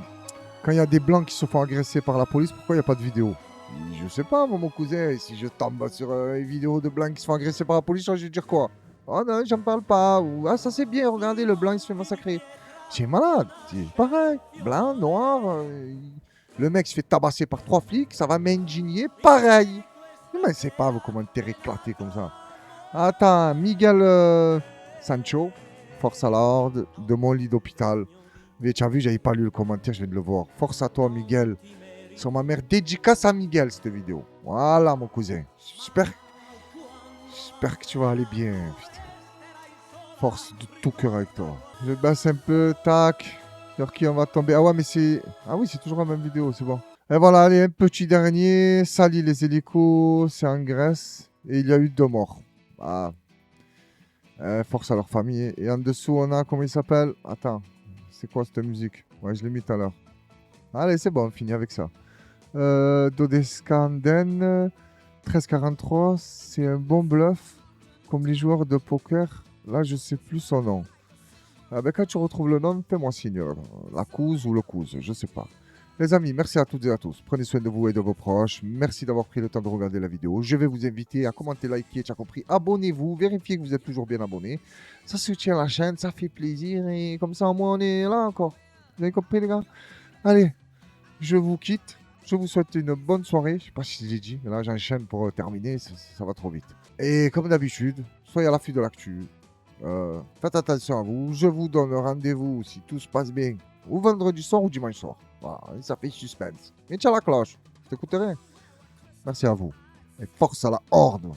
quand il y a des blancs qui se font agresser par la police, pourquoi il n'y a pas de vidéo? Je sais pas, moi, mon cousin, si je tombe sur une vidéo de blancs qui se font agresser par la police, je vais dire quoi? Oh non, j'en parle pas. Ou ah, ça c'est bien, regardez, le blanc il se fait massacrer. C'est malade, c'est pareil. Blanc, noir, le mec se fait tabasser par 3 flics, ça va m'indigner, pareil. Mais c'est pas vos commentaires éclatés comme ça. Attends, Miguel Sancho, force à l'ordre, de mon lit d'hôpital. Mais tu as vu, j'avais pas lu le commentaire, je viens de le voir. Force à toi, Miguel. Sur ma mère, dédicace à Miguel, cette vidéo. Voilà, mon cousin. J'espère que tu vas aller bien. Putain. Force de tout cœur avec toi. Je baisse un peu, tac. Sur qui on va tomber. Ah ouais, mais c'est... Ah oui, c'est toujours la même vidéo, c'est bon. Et voilà, allez, un petit dernier. Sali les hélicos, c'est en Grèce. Et il y a eu 2 morts. Ah. Force à leur famille. Et en dessous, on a, comment il s'appelle? Attends, c'est quoi cette musique? Ouais, je l'ai mis tout à l'heure. Allez, c'est bon, on finit avec ça. Dodeskanden 1343, c'est un bon bluff. Comme les joueurs de poker. Là, je sais plus son nom. Ah ben, quand tu retrouves le nom, fais-moi signe. La couse ou le couse, je sais pas. Les amis, merci à toutes et à tous. Prenez soin de vous et de vos proches. Merci d'avoir pris le temps de regarder la vidéo. Je vais vous inviter à commenter, liker, tu as compris. Abonnez-vous, vérifiez que vous êtes toujours bien abonné. Ça soutient la chaîne, ça fait plaisir. Et comme ça, au moins, on est là encore. Vous avez compris, les gars? Allez, je vous quitte. Je vous souhaite une bonne soirée. Je sais pas si j'ai dit, mais là, j'enchaîne pour terminer. Ça va trop vite. Et comme d'habitude, soyez à l'affût de l'actu. Faites attention à vous. Je vous donne rendez-vous si tout se passe bien. Ou vendredi soir ou dimanche soir. Voilà, ça fait suspense. Et tiens la cloche. Je t'écouterai. Merci à vous. Et force à la horde.